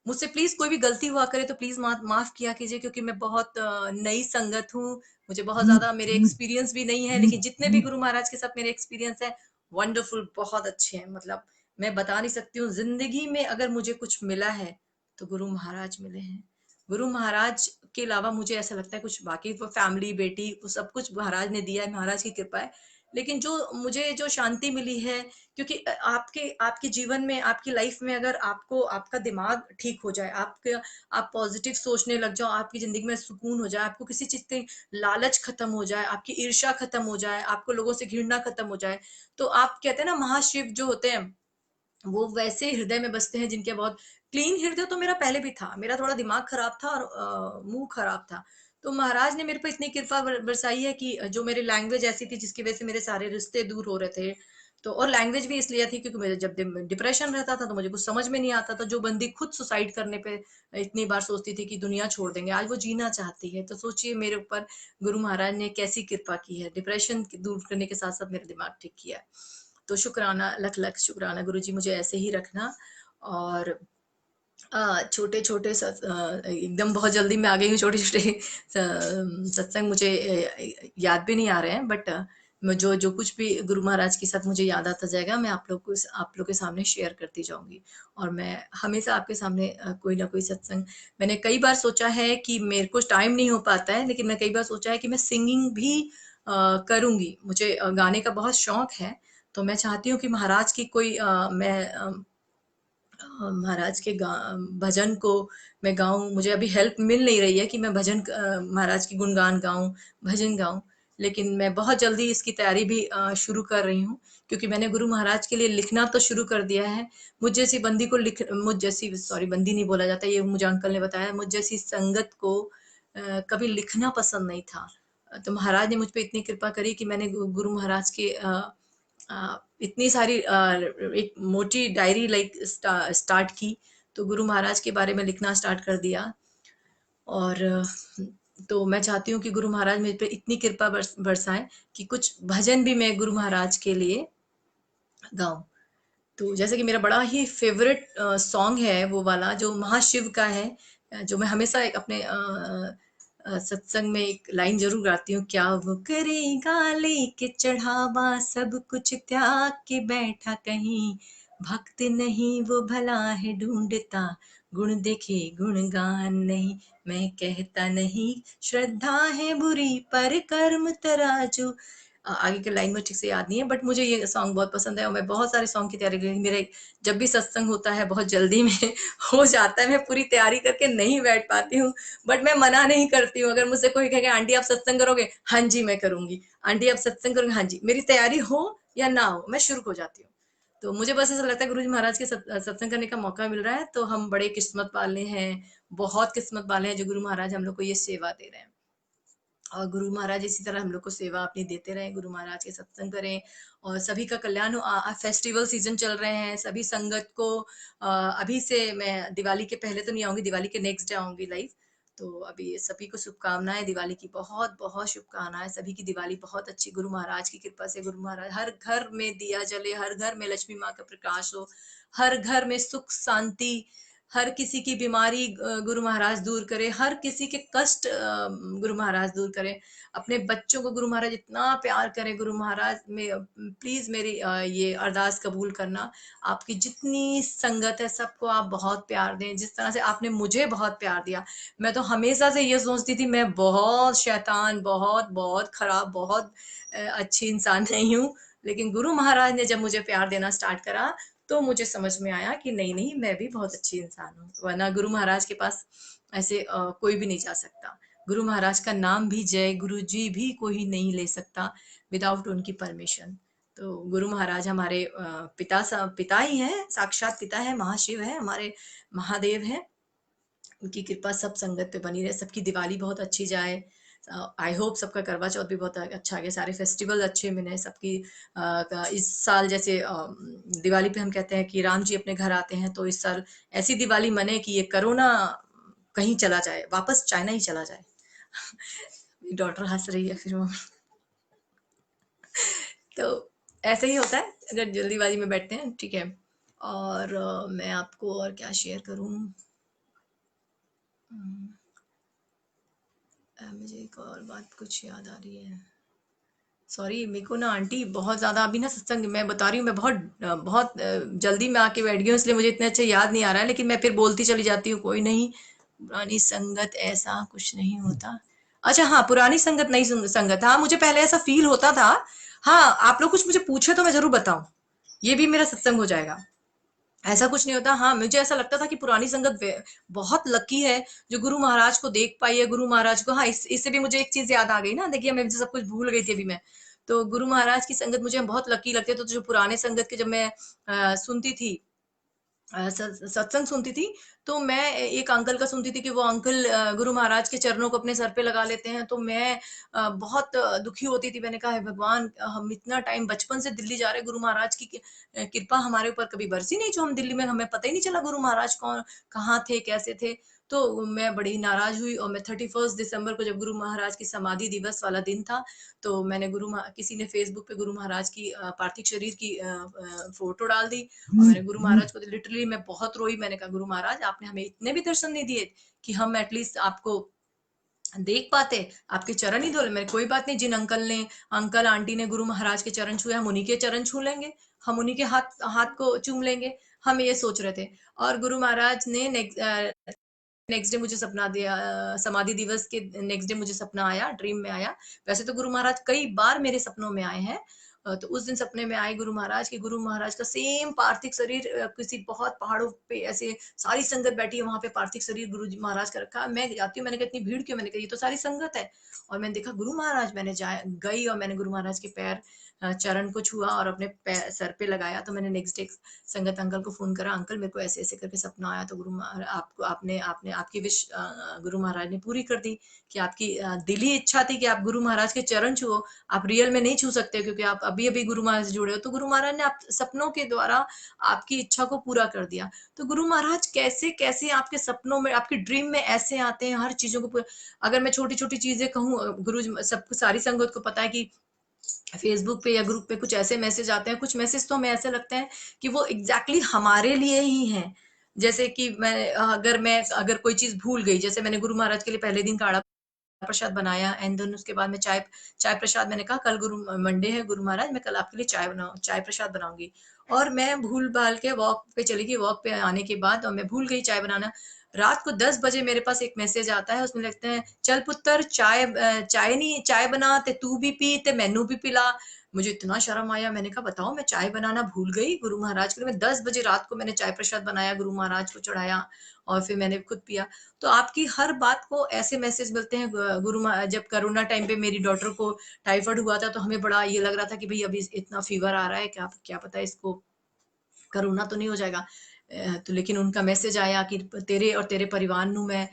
S1: मुझसे प्लीज कोई भी गलती हुआ करे तो प्लीज माफ किया कीजिए, क्योंकि मैं बहुत नई संगत हूँ, मुझे बहुत ज्यादा मेरे एक्सपीरियंस भी नहीं है। लेकिन जितने भी गुरु महाराज के साथ मेरे एक्सपीरियंस है वंडरफुल, बहुत अच्छे हैं। मतलब मैं बता नहीं सकती हूँ, जिंदगी में अगर मुझे कुछ मिला है तो गुरु महाराज मिले हैं। गुरु महाराज के अलावा मुझे ऐसा लगता है कुछ, बाकी तो फैमिली बेटी वो सब कुछ महाराज ने दिया है, महाराज की कृपा है। लेकिन जो मुझे जो शांति मिली है, क्योंकि आपके आपके जीवन में, आपकी लाइफ में अगर आपको आपका दिमाग ठीक हो जाए, आपके आप पॉजिटिव सोचने लग जाओ, आपकी जिंदगी में सुकून हो जाए, आपको किसी चीज की लालच खत्म हो जाए, आपकी ईर्ष्या खत्म हो जाए, आपको लोगों से घृणा खत्म हो जाए, तो आप कहते हैं ना महाशिव जो होते हैं वो वैसे हृदय में बसते हैं जिनके बहुत क्लीन हृदय। तो मेरा पहले भी था, मेरा थोड़ा दिमाग खराब था और मुंह खराब था। तो महाराज ने मेरे पे इतनी कृपा बरसाई है कि जो मेरी लैंग्वेज ऐसी थी जिसकी वजह से मेरे सारे रिश्ते दूर हो रहे थे, तो और लैंग्वेज भी इसलिए थी क्योंकि मुझे जब डिप्रेशन रहता था तो मुझे कुछ समझ में नहीं आता था। जो बंदी खुद सुसाइड करने पे इतनी बार सोचती थी कि दुनिया छोड़ देंगे, आज वो जीना चाहती है। तो सोचिए मेरे ऊपर गुरु महाराज ने कैसी कृपा की है, डिप्रेशन दूर करने के साथ साथ मेरा दिमाग ठीक किया है। तो शुक्राना, लख लख शुक्राना गुरु जी, मुझे ऐसे ही रखना। और छोटे छोटे एकदम बहुत जल्दी में आ गई हूँ, छोटे छोटे सत्संग मुझे याद भी नहीं आ रहे हैं, बट मैं जो जो कुछ भी गुरु महाराज के साथ मुझे याद आता जाएगा, मैं आप लोग के सामने शेयर करती जाऊंगी। और मैं हमेशा आपके सामने कोई ना कोई सत्संग, मैंने कई बार सोचा है कि मेरे को टाइम नहीं हो पाता है, लेकिन मैं कई बार सोचा है कि मैं सिंगिंग भी करूंगी। मुझे गाने का बहुत शौक है। तो मैं चाहती हूँ कि महाराज की कोई महाराज के भजन को मैं गाऊं। मुझे अभी हेल्प मिल नहीं रही है कि मैं भजन महाराज की गुणगान गाऊं, भजन गाऊं। लेकिन मैं बहुत जल्दी इसकी तैयारी भी शुरू कर रही हूँ, क्योंकि मैंने गुरु महाराज के लिए लिखना तो शुरू कर दिया है। मुझ जैसी, सॉरी, बंदी नहीं बोला जाता, ये मुझे अंकल ने बताया, मुझ जैसी संगत को कभी लिखना पसंद नहीं था। तो महाराज ने मुझ पे इतनी कृपा करी कि मैंने गुरु महाराज के इतनी सारी एक मोटी डायरी लाइक स्टार्ट की। तो गुरु महाराज के बारे में लिखना स्टार्ट कर दिया। और तो मैं चाहती हूँ कि गुरु महाराज मेरे पे इतनी कृपा बरसाएं कि कुछ भजन भी मैं गुरु महाराज के लिए गाऊं। तो जैसे कि मेरा बड़ा ही फेवरेट सॉन्ग है वो वाला जो महाशिव का है, जो मैं हमेशा एक अपने सत्संग में एक लाइन जरूर गाती हूँ, क्या वो करेगा लेके चढ़ावा, सब कुछ त्याग के बैठा कहीं, भक्त नहीं वो भला है ढूंढता, गुण देखे गुणगान नहीं, मैं कहता नहीं श्रद्धा है बुरी पर कर्म तराजू। आगे की लाइन में ठीक से याद नहीं है, बट मुझे ये सॉन्ग बहुत पसंद है और मैं बहुत सारे सॉन्ग की तैयारी कर रही हूँ। मेरे जब भी सत्संग होता है बहुत जल्दी में हो जाता है, मैं पूरी तैयारी करके नहीं बैठ पाती हूँ, बट मैं मना नहीं करती हूँ। अगर मुझसे कोई कहे आंटी आप सत्संग करोगे, हाँ जी मैं करूंगी। आंटी आप सत्संग करोगे, हाँ जी। मेरी तैयारी हो या ना हो, मैं शुरू हो जाती हूँ। तो मुझे बस ऐसा लगता है गुरु जी महाराज के सत्संग करने का मौका मिल रहा है, तो हम बड़े किस्मत वाले हैं, बहुत किस्मत वाले हैं जो गुरु महाराज हम लोग को ये सेवा दे रहे हैं। और गुरु महाराज इसी तरह हम लोग को सेवा अपनी देते रहें, गुरु महाराज के सत्संग करें और सभी का कल्याण हो। फेस्टिवल सीजन चल रहे हैं, सभी संगत को अभी से, मैं दिवाली के पहले तो नहीं आऊंगी, दिवाली के नेक्स्ट डे आऊंगी लाइव। तो अभी सभी को शुभकामनाएं, दिवाली की बहुत बहुत शुभकामनाएं। सभी की दिवाली बहुत अच्छी, गुरु महाराज की कृपा से। गुरु महाराज हर घर में दिया जले, हर घर में लक्ष्मी माँ का प्रकाश हो, हर घर में सुख शांति, हर किसी की बीमारी गुरु महाराज दूर करे, हर किसी के कष्ट गुरु महाराज दूर करे। अपने बच्चों को गुरु महाराज इतना प्यार करें। गुरु महाराज में प्लीज मेरी ये अरदास कबूल करना, आपकी जितनी संगत है सबको आप बहुत प्यार दें, जिस तरह से आपने मुझे बहुत प्यार दिया। मैं तो हमेशा से ये सोचती थी मैं बहुत शैतान, बहुत बहुत खराब, बहुत अच्छी इंसान नहीं हूँ, लेकिन गुरु महाराज ने जब मुझे प्यार देना स्टार्ट करा तो मुझे समझ में आया कि नहीं नहीं, मैं भी बहुत अच्छी इंसान हूँ। वरना गुरु महाराज के पास ऐसे कोई भी नहीं जा सकता। गुरु महाराज का नाम भी जय गुरु जी भी कोई नहीं ले सकता विदाउट उनकी परमिशन। तो गुरु महाराज हमारे पिता ही हैं, साक्षात पिता है, महाशिव है, हमारे महादेव है। उनकी कृपा सब संगत पे बनी रहे, सबकी दिवाली बहुत अच्छी जाए। आई होप सबका करवा चौथ भी बहुत अच्छा गया, सारे फेस्टिवल अच्छे मिले सबकी। इस साल जैसे दिवाली पे हम कहते हैं कि राम जी अपने घर आते हैं, तो इस साल ऐसी दिवाली मने कि ये कोरोना कहीं चला जाए, वापस चाइना ही चला जाए। डॉटर हंस रही है फिर मम्मी। तो ऐसे ही होता है अगर जल्दीबाजी में बैठते हैं, ठीक है। और मैं आपको और क्या शेयर करूं। मुझे एक और बात कुछ याद आ रही है। सॉरी, मेरे को ना आंटी बहुत ज्यादा अभी ना सत्संग, मैं बता रही हूँ, मैं बहुत जल्दी में आके बैठ गई हूँ, इसलिए मुझे इतने अच्छे याद नहीं आ रहा है, लेकिन मैं फिर बोलती चली जाती हूँ। कोई नहीं, पुरानी संगत ऐसा कुछ नहीं होता। अच्छा हाँ, पुरानी संगत, नई संगत, हाँ मुझे पहले ऐसा फील होता था। हाँ, आप लोग कुछ मुझे पूछे तो मैं जरूर बताऊं, ये भी मेरा सत्संग हो जाएगा। ऐसा कुछ नहीं होता। हाँ, मुझे ऐसा लगता था कि पुरानी संगत बहुत लकी है जो गुरु महाराज को देख पाई है। गुरु महाराज को, हाँ, इससे भी मुझे एक चीज याद आ गई ना, देखिए मैं सब कुछ भूल गई थी अभी मैं। तो गुरु महाराज की संगत मुझे बहुत लकी लगती है। तो जो पुराने संगत के जब मैं सुनती थी सत्संग सुनती थी, तो मैं एक अंकल का सुनती थी कि वो अंकल गुरु महाराज के चरणों को अपने सर पे लगा लेते हैं, तो मैं बहुत दुखी होती थी। मैंने कहा, "हे भगवान, हम इतना टाइम बचपन से दिल्ली जा रहे हैं, गुरु महाराज की कृपा हमारे ऊपर कभी बरसी नहीं, जो हम दिल्ली में, हमें पता ही नहीं चला गुरु महाराज कौन, कहाँ थे, कैसे थे।" तो मैं बड़ी नाराज हुई, और मैं 31 दिसंबर को, जब गुरु महाराज की समाधि दिवस वाला दिन था, तो मैंने किसी ने फेसबुक पे गुरु महाराज की पार्थिव शरीर की फोटो डाल दी, और मैंने गुरु महाराज को लिटरली मैं बहुत रोई। मैंने कहा, गुरु महाराज, आपने हमें इतने भी दर्शन नहीं दिए कि हम एटलीस्ट आपको देख पाते, आपके चरण ही धोले। मैंने, कोई बात नहीं, जिन अंकल आंटी ने गुरु महाराज के चरण छुए, हम उन्हीं के चरण छू लेंगे, हम उन्हीं के हाथ हाथ को चूम लेंगे। हम ये सोच रहे थे। और गुरु महाराज ने नेक्स्ट डे मुझे सपना दिया, समाधि दिवस के नेक्स्ट डे मुझे सपना आया, ड्रीम में आया। वैसे तो गुरु महाराज कई बार मेरे सपनों में आए हैं। तो उस दिन सपने में आए गुरु महाराज, कि गुरु महाराज का सेम पार्थिव शरीर किसी बहुत पहाड़ों पे ऐसे सारी संगत बैठी है, वहां पे पार्थिव शरीर गुरु जी महाराज का रखा। मैं जाती हूँ, मैंने कहा, इतनी भीड़ क्यों? मैंने कहा, ये तो सारी संगत है। और मैंने देखा गुरु महाराज, मैंने गई और मैंने गुरु महाराज के पैर चरण को छुआ और अपने सर पे लगाया। तो मैंने नेक्स्ट डे संगत अंकल को फोन करा, अंकल मेरे को ऐसे ऐसे करके सपना आया, तो गुरु महाराज, आपको आपने आपने आपकी विश गुरु महाराज ने पूरी कर दी, कि आपकी दिली इच्छा थी कि आप गुरु महाराज के चरण छुओ। आप रियल में नहीं छू सकते, क्योंकि आप अभी अभी गुरु महाराज से जुड़े हो, तो गुरु महाराज ने आप सपनों के द्वारा आपकी इच्छा को पूरा कर दिया। तो गुरु महाराज कैसे कैसे आपके सपनों में, आपकी ड्रीम में ऐसे आते हैं, हर चीजों को पूरा। अगर मैं छोटी छोटी चीजें कहूँ, सबको, सारी संगत को पता है कि फेसबुक पे या ग्रुप पे कुछ ऐसे मैसेज आते हैं, कुछ मैसेज तो हमें ऐसे लगते हैं कि वो एग्जैक्टली हमारे लिए ही हैं। जैसे कि मैं अगर कोई चीज भूल गई, जैसे मैंने गुरु महाराज के लिए पहले दिन काढ़ा प्रसाद बनाया, एंड देन उसके बाद में चाय चाय प्रसाद, मैंने कहा, कल गुरु मंडे है गुरु महाराज, मैं कल आपके लिए चाय प्रसाद बनाऊंगी। और मैं भूल भाल के वॉक पे चली गई, वॉक पे आने के बाद और मैं भूल गई चाय बनाना। रात को 10 बजे मेरे पास एक मैसेज आता है, उसमें लिखते हैं, चल पुत्र, चाय नहीं, चाय बना ते तू भी पी ते मैनू भी पिला। मुझे इतना शर्म आया, मैंने कहा, बताओ, मैं चाय बनाना भूल गई गुरु महाराज के लिए। मैं 10 बजे रात को मैंने चाय प्रसाद बनाया, गुरु महाराज को चढ़ाया, और फिर मैंने खुद पिया। तो आपकी हर बात को ऐसे मैसेज मिलते हैं। जब कोरोना टाइम पे मेरी डॉटर को टाइफाइड हुआ था, तो हमें बड़ा ये लग रहा था कि भाई अभी इतना फीवर आ रहा है, क्या क्या पता इसको कोरोना तो नहीं हो जाएगा। तो लेकिन उनका मैसेज आया कि तेरे और तेरे परिवार नु मैं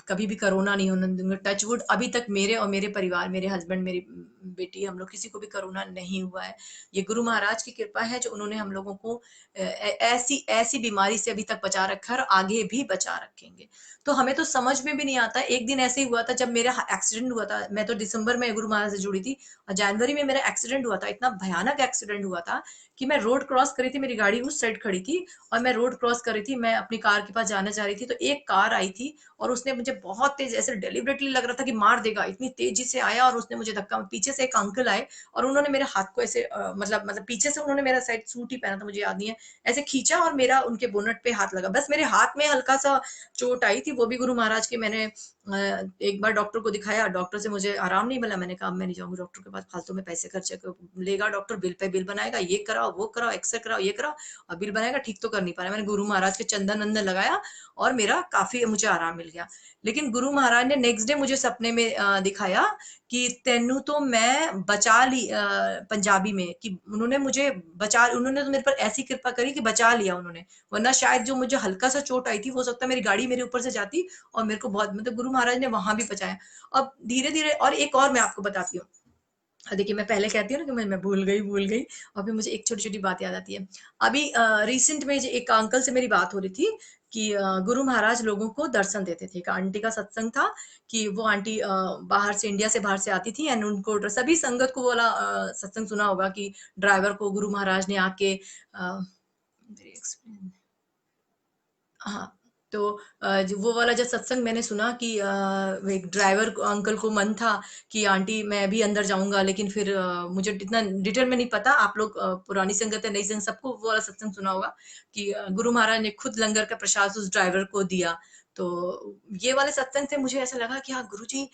S1: कभी भी कोरोना नहीं होने दूंगा, टच वुड। अभी तक मेरे और मेरे परिवार, मेरे हस्बैंड, मेरी बेटी, हम लोग किसी को भी कोरोना नहीं हुआ है। ये गुरु महाराज की कृपा है, जो उन्होंने हम लोगों को ऐसी ऐसी बीमारी से अभी तक बचा रखा है, और आगे भी बचा रखेंगे। तो हमें तो समझ में भी नहीं आता। एक दिन ऐसे ही हुआ था, जब मेरा एक्सीडेंट हुआ था। मैं तो दिसंबर में गुरु महाराज से जुड़ी थी, और जनवरी में मेरा एक्सीडेंट हुआ था। इतना भयानक एक्सीडेंट हुआ था कि मैं रोड क्रॉस करी थी, मेरी गाड़ी उस साइड खड़ी थी, और मैं रोड क्रॉस कर रही थी, मैं अपनी कार के पास जाना चाह रही थी, तो एक कार आई थी, और उसने मुझे बहुत तेज, ऐसे डेलिबरेटली लग रहा था कि मार देगा, इतनी तेजी से आया, और उसने मुझे धक्का। पीछे से एक अंकल आए, और उन्होंने मेरे हाथ को ऐसे मतलब पीछे से उन्होंने, मेरा शायद सूट ही पहना था, मुझे याद नहीं है, ऐसे खींचा, और मेरा उनके बोनट पे हाथ लगा। बस मेरे हाथ में हल्का सा चोट आई थी, वो भी गुरु महाराज के। मैंने एक बार डॉक्टर को दिखाया, डॉक्टर से मुझे आराम नहीं मिला। मैंने कहा, मैं नहीं जाऊंगी डॉक्टर के पास, फालतू में पैसे खर्चे लेगा डॉक्टर, बिल पे बिल बनाएगा, ये कराओ वो कराओ, एक्सरे कराओ ये कराओ, और बिल बनाएगा, ठीक तो कर नहीं पा रहा। मैंने गुरु महाराज के चंदन अंदर लगाया, और मेरा काफी मुझे आराम मिल गया। लेकिन गुरु महाराज ने नेक्स्ट डे मुझे सपने में दिखाया कि तेनू तो मैं बचा ली, पंजाबी में, कि उन्होंने मुझे बचा, उन्होंने तो मेरे पर ऐसी कृपा करी कि बचा लिया उन्होंने। वरना शायद जो मुझे हल्का सा चोट आई थी, हो सकता है मेरी गाड़ी मेरे ऊपर से जाती, और मेरे को बहुत, मतलब गुरु महाराज ने वहां भी बचाया। अब धीरे धीरे, और एक और मैं आपको बताती हूँ। देखिए, मैं पहले कहती हूँ ना कि मैं भूल गई, और फिर मुझे एक छोटी छोटी बात याद आती है। अभी रिसेंट में एक अंकल से मेरी बात हो रही थी कि गुरु महाराज लोगों को दर्शन देते थे। एक आंटी का सत्संग था, कि वो आंटी बाहर से, इंडिया से बाहर से आती थी, एंड उनको सभी संगत को वाला सत्संग सुना होगा, कि ड्राइवर को गुरु महाराज ने आके हाँ, तो जो वो वाला जब सत्संग मैंने सुना कि एक ड्राइवर अंकल को मन था कि आंटी मैं भी अंदर जाऊंगा, लेकिन फिर मुझे इतना डिटेल में नहीं पता। आप लोग पुरानी संगत है, नई संगत, सबको वो वाला सत्संग सुना होगा, कि गुरु महाराज ने खुद लंगर का प्रसाद उस ड्राइवर को दिया। तो ये वाले सत्संग से मुझे ऐसा लगा कि हाँ, गुरु जी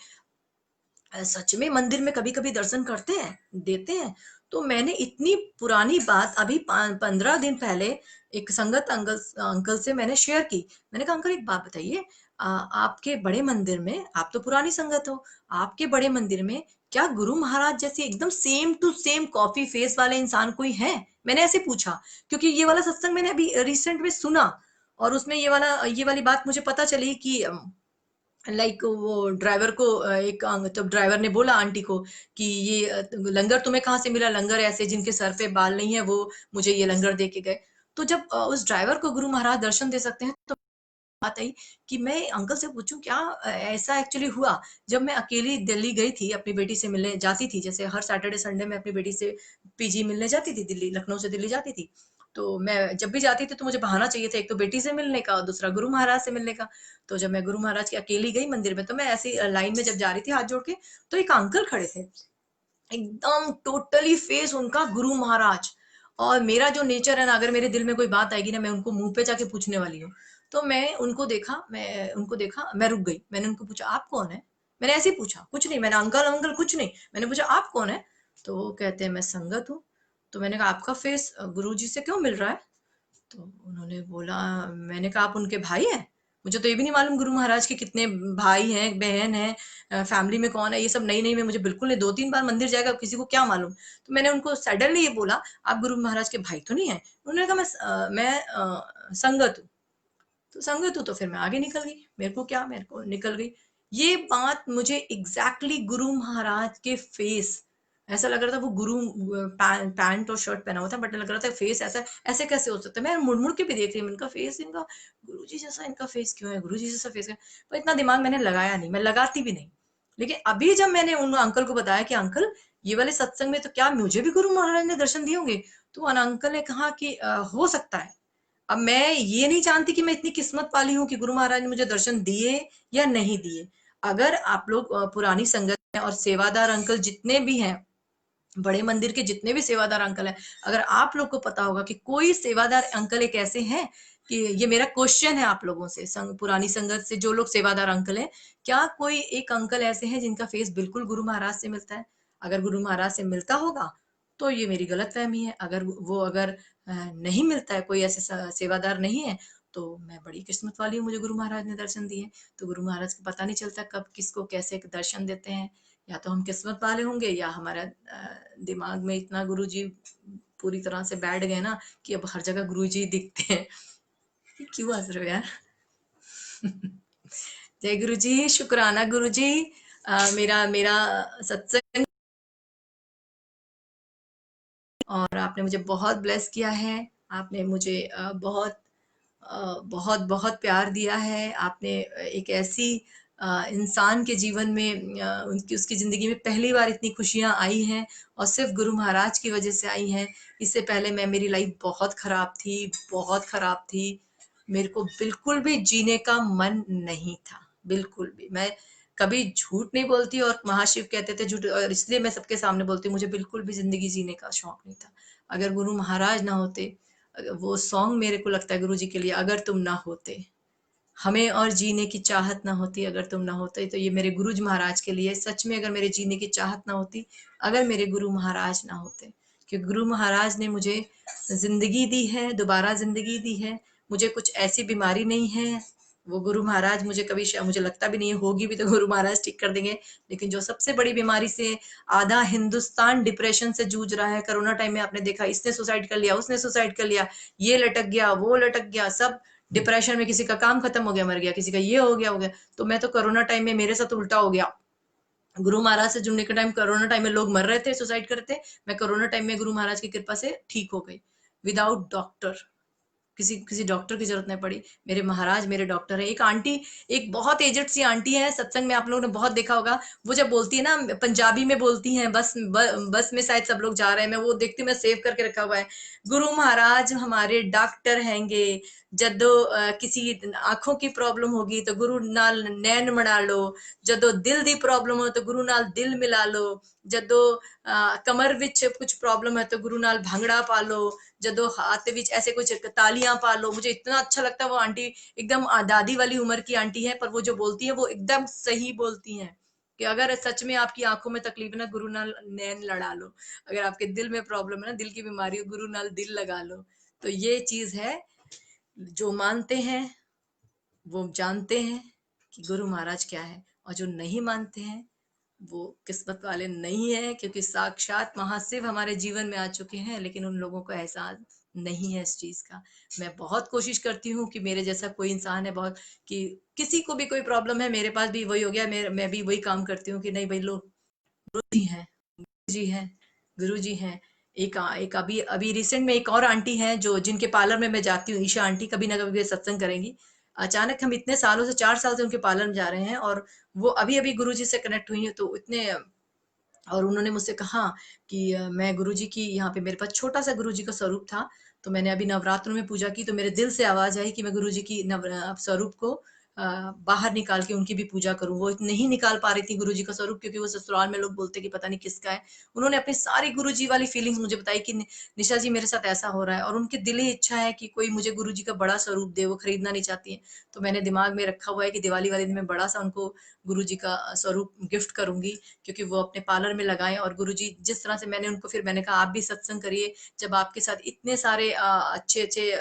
S1: सच में मंदिर में कभी-कभी दर्शन करते हैं, देते हैं। तो मैंने इतनी पुरानी बात अभी 15 दिन पहले एक संगत अंकल से मैंने शेयर की। मैंने कहा अंकल एक बात बताइए, आपके बड़े मंदिर में आप तो पुरानी संगत हो, आपके बड़े मंदिर में क्या गुरु महाराज जैसे एकदम same to same coffee face वाले इंसान कोई है? मैंने ऐसे पूछा, क्योंकि ये वाला सत्संग मैंने अभी रिसेंट में सुना और उसमें ये वाली बात मुझे पता चली कि लाइक वो ड्राइवर को तब ड्राइवर ने बोला आंटी को कि ये लंगर तुम्हें कहाँ से मिला? लंगर ऐसे जिनके सर पे बाल नहीं है वो मुझे ये लंगर दे के गए। तो जब उस ड्राइवर को गुरु महाराज दर्शन दे सकते हैं तो बात आई कि मैं अंकल से पूछूं क्या ऐसा एक्चुअली हुआ। जब मैं अकेली दिल्ली गई थी अपनी बेटी से मिलने जाती थी, जैसे हर सैटरडे संडे में अपनी बेटी से पीजी मिलने जाती थी, दिल्ली लखनऊ से दिल्ली जाती थी। तो मैं जब भी जाती थी तो मुझे बहाना चाहिए था, एक तो बेटी से मिलने का और दूसरा गुरु महाराज से मिलने का। तो जब मैं गुरु महाराज की अकेली गई मंदिर में तो मैं ऐसी लाइन में जब जा रही थी हाथ जोड़ के, तो एक अंकल खड़े थे, एकदम टोटली फेस उनका गुरु महाराज। और मेरा जो नेचर है ना, अगर मेरे दिल में कोई बात आएगी ना मैं उनको मुंह पे जाके पूछने वाली हूँ। तो मैं रुक गई, मैंने उनको पूछा आप कौन है? मैंने ऐसे ही पूछा, कुछ नहीं, मैंने अंकल अंकल कुछ नहीं, मैंने पूछा आप कौन है? तो वो कहते हैं मैं संगत हूँ। तो मैंने कहा आपका फेस गुरु जी से क्यों मिल रहा है? तो उन्होंने बोला, मैंने कहा आप उनके भाई हैं? मुझे तो ये भी नहीं मालूम गुरु महाराज के कितने भाई हैं बहन हैं, फैमिली में कौन है, ये सब नई नई में मुझे बिल्कुल नहीं, 2-3 बार मंदिर जाएगा किसी को क्या मालूम। तो मैंने उनको सडनली ये बोला आप गुरु महाराज के भाई तो नहीं है? उन्होंने कहा मैं संगत हूँ। तो संगत हूँ तो फिर मैं आगे निकल गई, मेरे को क्या, मेरे को निकल गई। ये बात मुझे एग्जैक्टली गुरु महाराज के फेस ऐसा लग रहा था, वो पैंट और शर्ट पहना हुआ था बट लग रहा था फेस ऐसा, ऐसे कैसे हो सकता है? मैं मुड़ मुड़ के भी देख रही हूँ, इनका फेस, इनका गुरु जी जैसा इनका फेस क्यों है, गुरु जी जैसा फेस है। पर इतना दिमाग मैंने लगाया नहीं, मैं लगाती भी नहीं। लेकिन अभी जब मैंने उन अंकल को बताया कि अंकल ये वाले सत्संग में तो क्या मुझे भी गुरु महाराज ने दर्शन दिए होंगे? तो उन अंकल ने कहा कि हो सकता है। अब मैं ये नहीं जानती कि मैं इतनी किस्मत वाली हूँ कि गुरु महाराज ने मुझे दर्शन दिए या नहीं दिए। अगर आप लोग पुरानी संगत में और सेवादार अंकल जितने भी हैं, बड़े मंदिर के जितने भी सेवादार अंकल हैं, अगर आप लोग को पता होगा कि कोई सेवादार अंकल एक ऐसे हैं, कि ये मेरा क्वेश्चन है आप लोगों से, पुरानी संगत से जो लोग सेवादार अंकल हैं, क्या कोई एक अंकल ऐसे हैं जिनका फेस बिल्कुल गुरु महाराज से मिलता है? अगर गुरु महाराज से मिलता होगा तो ये मेरी गलत फहमी है। अगर नहीं मिलता है, कोई ऐसे सेवादार नहीं है, तो मैं बड़ी किस्मत वाली हूँ, मुझे गुरु महाराज ने दर्शन दिए। तो गुरु महाराज को पता नहीं चलता कब किसको कैसे दर्शन देते हैं। या तो हम किस्मत वाले होंगे या हमारा दिमाग में इतना गुरुजी पूरी तरह से बैठ गए ना कि अब हर जगह गुरुजी दिखते हैं। क्यों हंस रहे हो यार? जय गुरु जी, शुक्राना गुरु जी। मेरा मेरा सत्संग और आपने मुझे बहुत ब्लेस किया है। आपने मुझे बहुत बहुत प्यार दिया है। आपने एक ऐसी इंसान के जीवन में उनकी उसकी ज़िंदगी में पहली बार इतनी खुशियाँ आई हैं और सिर्फ गुरु महाराज की वजह से आई हैं। इससे पहले मेरी लाइफ बहुत ख़राब थी, बहुत ख़राब थी। मेरे को बिल्कुल भी जीने का मन नहीं था, बिल्कुल भी। मैं कभी झूठ नहीं बोलती और महाशिव कहते थे झूठ, और इसलिए मैं सबके सामने बोलती हूँ, मुझे बिल्कुल भी ज़िंदगी जीने का शौक नहीं था। अगर गुरु महाराज ना होते, वो सॉन्ग मेरे को लगता है गुरु जी के लिए, अगर तुम ना होते, हमें और जीने की चाहत ना होती, अगर तुम ना होते, तो ये मेरे गुरु जी महाराज के लिए सच में, अगर मेरे जीने की चाहत ना होती, अगर मेरे गुरु महाराज ना होते। क्योंकि गुरु महाराज ने मुझे जिंदगी दी है, दोबारा जिंदगी दी है। मुझे कुछ ऐसी बीमारी नहीं है, वो गुरु महाराज मुझे कभी, मुझे लगता भी नहीं है होगी भी तो गुरु महाराज ठीक कर देंगे। लेकिन जो सबसे बड़ी बीमारी से आधा हिंदुस्तान डिप्रेशन से जूझ रहा है, कोरोना टाइम में आपने देखा, इसने सुसाइड कर लिया, उसने सुसाइड कर लिया, ये लटक गया, वो लटक गया, सब डिप्रेशन में, किसी का काम खत्म हो गया मर गया, किसी का ये हो गया। तो मैं तो कोरोना टाइम में मेरे साथ उल्टा हो गया। गुरु महाराज से जुड़ने के टाइम, कोरोना टाइम में लोग मर रहे थे, सुसाइड करते, मैं कोरोना टाइम में गुरु महाराज की कृपा से ठीक हो गई, विदाउट डॉक्टर, किसी किसी डॉक्टर की जरूरत नहीं पड़ी। मेरे महाराज मेरे डॉक्टर है। एक आंटी, एक बहुत एजेड सी आंटी है, सत्संग में आप लोगों ने बहुत देखा होगा, वो जब बोलती है ना पंजाबी में बोलती हैं, बस में शायद सब लोग जा रहे हैं, मैं वो देखती हूँ, मैं सेव करके रखा हुआ है। गुरु महाराज हमारे डॉक्टर हैंगे, जदों किसी आंखों की प्रॉब्लम होगी तो गुरु नाल नैन मना लो, जदों दिल दी प्रॉब्लम हो तो गुरु नाल दिल मिला लो, जदों कमर विच कुछ प्रॉब्लम है तो गुरु नाल भंगड़ा पा लो, जदों हाथ विच ऐसे कुछ तालियां पा लो। मुझे इतना अच्छा लगता है, वो आंटी एकदम दादी वाली उम्र की आंटी है, पर वो जो बोलती है वो एकदम सही बोलती हैं। कि अगर सच में आपकी आंखों में तकलीफ है ना, गुरु नाल नैन लड़ा लो। अगर आपके दिल में प्रॉब्लम है ना, दिल की बीमारी हो, गुरु नाल दिल लगा लो। तो ये चीज है, जो मानते हैं वो जानते हैं कि गुरु महाराज क्या है, और जो नहीं मानते हैं वो किस्मत वाले नहीं है, क्योंकि साक्षात महाशिव हमारे जीवन में आ चुके हैं, लेकिन उन लोगों को एहसास नहीं है इस चीज का। मैं बहुत कोशिश करती हूँ कि मेरे जैसा कोई इंसान है बहुत, कि किसी को भी कोई प्रॉब्लम है, मेरे पास भी वही हो गया, मैं भी वही काम करती हूँ कि नहीं भाई लो, गुरु जी हैं, जी हैं, गुरु जी हैं। एक अभी अभी रिसेंट में एक और आंटी हैं जो जिनके पार्लर में मैं जाती हूँ, ईशा आंटी, कभी ना कभी सत्संग करेंगी। अचानक हम इतने सालों से 4 साल से उनके पार्लर में जा रहे हैं, और वो अभी अभी गुरु जी से कनेक्ट हुई है, तो इतने, और उन्होंने मुझसे कहा कि मैं गुरुजी की यहाँ पे, मेरे पास छोटा सा गुरुजी का स्वरूप था, तो मैंने अभी नवरात्रों में पूजा की, तो मेरे दिल से आवाज आई कि मैं गुरुजी की स्वरूप को बाहर निकाल के उनकी भी पूजा करूं। वो नहीं निकाल पा रही थी गुरुजी का स्वरूप, क्योंकि वो ससुराल में लोग बोलते कि पता नहीं किसका है। उन्होंने अपनी सारी गुरुजी वाली फीलिंग्स मुझे बताई कि निशा जी मेरे साथ ऐसा हो रहा है, और उनकी दिली इच्छा है कि कोई मुझे गुरुजी का बड़ा स्वरूप दे, वो खरीदना नहीं चाहती है। तो मैंने दिमाग में रखा हुआ है कि दिवाली वाले दिन मैं बड़ा सा उनको गुरुजी का स्वरूप गिफ्ट करूंगी, क्योंकि वो अपने पार्लर में लगाएं। और गुरुजी जिस तरह से मैंने उनको, फिर मैंने कहा आप भी सत्संग करिए, जब आपके साथ इतने सारे अच्छे अच्छे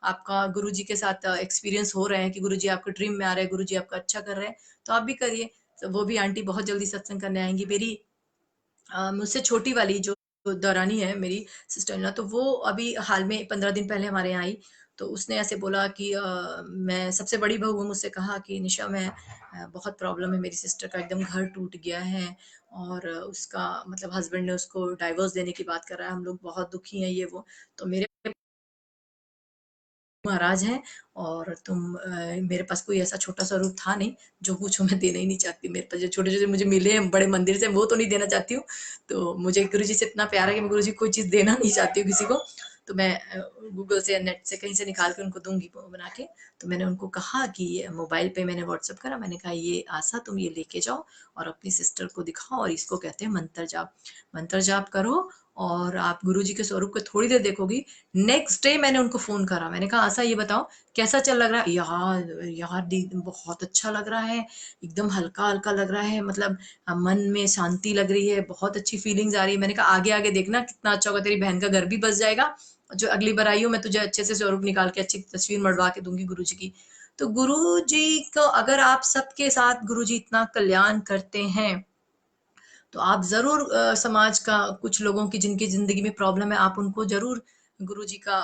S1: आपका गुरुजी के साथ एक्सपीरियंस हो रहे हैं कि गुरुजी आपको ड्रीम में आ रहे हैं, गुरुजी आपका अच्छा कर रहे हैं, तो आप भी करिए। तो वो भी आंटी बहुत जल्दी सत्संग करने आएंगी। मेरी मुझसे छोटी वाली जो दौरानी है, मेरी सिस्टर इन लॉ, तो वो अभी हाल में 15 दिन पहले हमारे यहाँ आई। तो उसने ऐसे बोला कि मैं सबसे बड़ी बहू हूँ, मुझसे कहा कि निशा मैं बहुत प्रॉब्लम है, मेरी सिस्टर का एकदम घर टूट गया है, और उसका मतलब हस्बैंड ने उसको डाइवोर्स देने की बात कर रहा है, हम लोग बहुत दुखी हैं, ये वो। तो मेरे महाराज हैं, और मेरे पास कोई ऐसा छोटा सा रूप था नहीं, जो पूछो मैं देना ही नहीं चाहती। मेरे पास जो छोटे छोटे मुझे मिले हैं बड़े मंदिर से, वो तो नहीं देना चाहती हूँ। तो मुझे गुरु जी से इतना प्यार है कि मैं गुरु जी को कोई चीज़ देना नहीं चाहती हूँ किसी को। तो मैं गूगल से या नेट से कहीं से निकाल के उनको दूंगी वो बना के। तो मैंने उनको कहा कि मोबाइल पे मैंने व्हाट्सअप करा, मैंने कहा ये आशा तुम ये लेके जाओ और अपनी सिस्टर को दिखाओ, और इसको कहते हैं मंत्र जाप। मंत्र जाप करो, और आप गुरुजी के स्वरूप को थोड़ी देर देखोगी। नेक्स्ट डे मैंने उनको फोन करा, मैंने कहा आशा ये बताओ कैसा चल लग रहा है। यार यार बहुत अच्छा लग रहा है, एकदम हल्का हल्का लग रहा है, मतलब मन में शांति लग रही है, बहुत अच्छी फीलिंग्स आ रही है। मैंने कहा आगे आगे देखना कितना अच्छा होगा, तेरी बहन का घर भी बस जाएगा, जो अगली बार आई हो मैं तुझे अच्छे से स्वरूप निकाल के अच्छी तस्वीर मढ़वा के दूंगी गुरु जी की। तो गुरु जी को अगर आप सबके साथ गुरु जी इतना कल्याण करते हैं, तो आप ज़रूर समाज का कुछ लोगों की जिनकी ज़िंदगी में प्रॉब्लम है, आप उनको ज़रूर गुरु जी का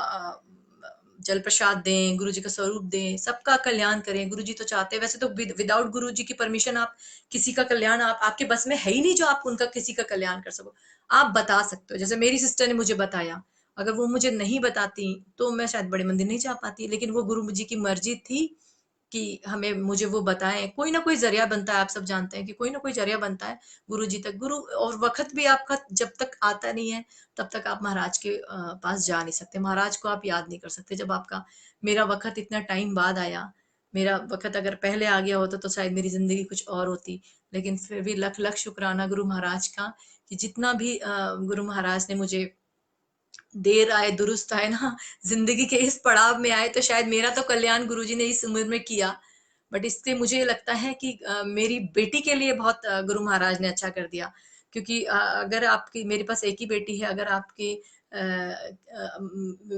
S1: जल प्रसाद दें, गुरु जी का स्वरूप दें, सबका कल्याण करें। गुरु जी तो चाहते हैं, वैसे तो विदाउट गुरु जी की परमिशन आप किसी का कल्याण, आप आपके बस में है ही नहीं जो आप उनका किसी का कल्याण कर सको। आप बता सकते हो, जैसे मेरी सिस्टर ने मुझे बताया, अगर वो मुझे नहीं बताती तो मैं शायद बड़े मंदिर नहीं जा पाती, लेकिन वो गुरु जी की मर्जी थी कि हमें मुझे वो बताएं। कोई ना कोई जरिया बनता है, आप सब जानते हैं कि कोई ना कोई जरिया बनता है गुरु जी तक। गुरु, और वक्त भी आपका जब तक आता नहीं है तब तक आप महाराज के पास जा नहीं सकते, महाराज को आप याद नहीं कर सकते। जब आपका, मेरा वक्त इतना टाइम बाद आया, मेरा वक्त अगर पहले आ गया होता तो शायद मेरी जिंदगी कुछ और होती। लेकिन फिर भी लख लख शुक्राना गुरु महाराज का, कि जितना भी गुरु महाराज ने मुझे देर आए दुरुस्त आए ना, जिंदगी के इस पड़ाव में आए, तो शायद मेरा तो कल्याण गुरुजी ने इस उम्र में किया। बट इससे मुझे लगता है कि मेरी बेटी के लिए बहुत गुरु महाराज ने अच्छा कर दिया। क्योंकि अगर आपकी, मेरे पास एक ही बेटी है, अगर आपकी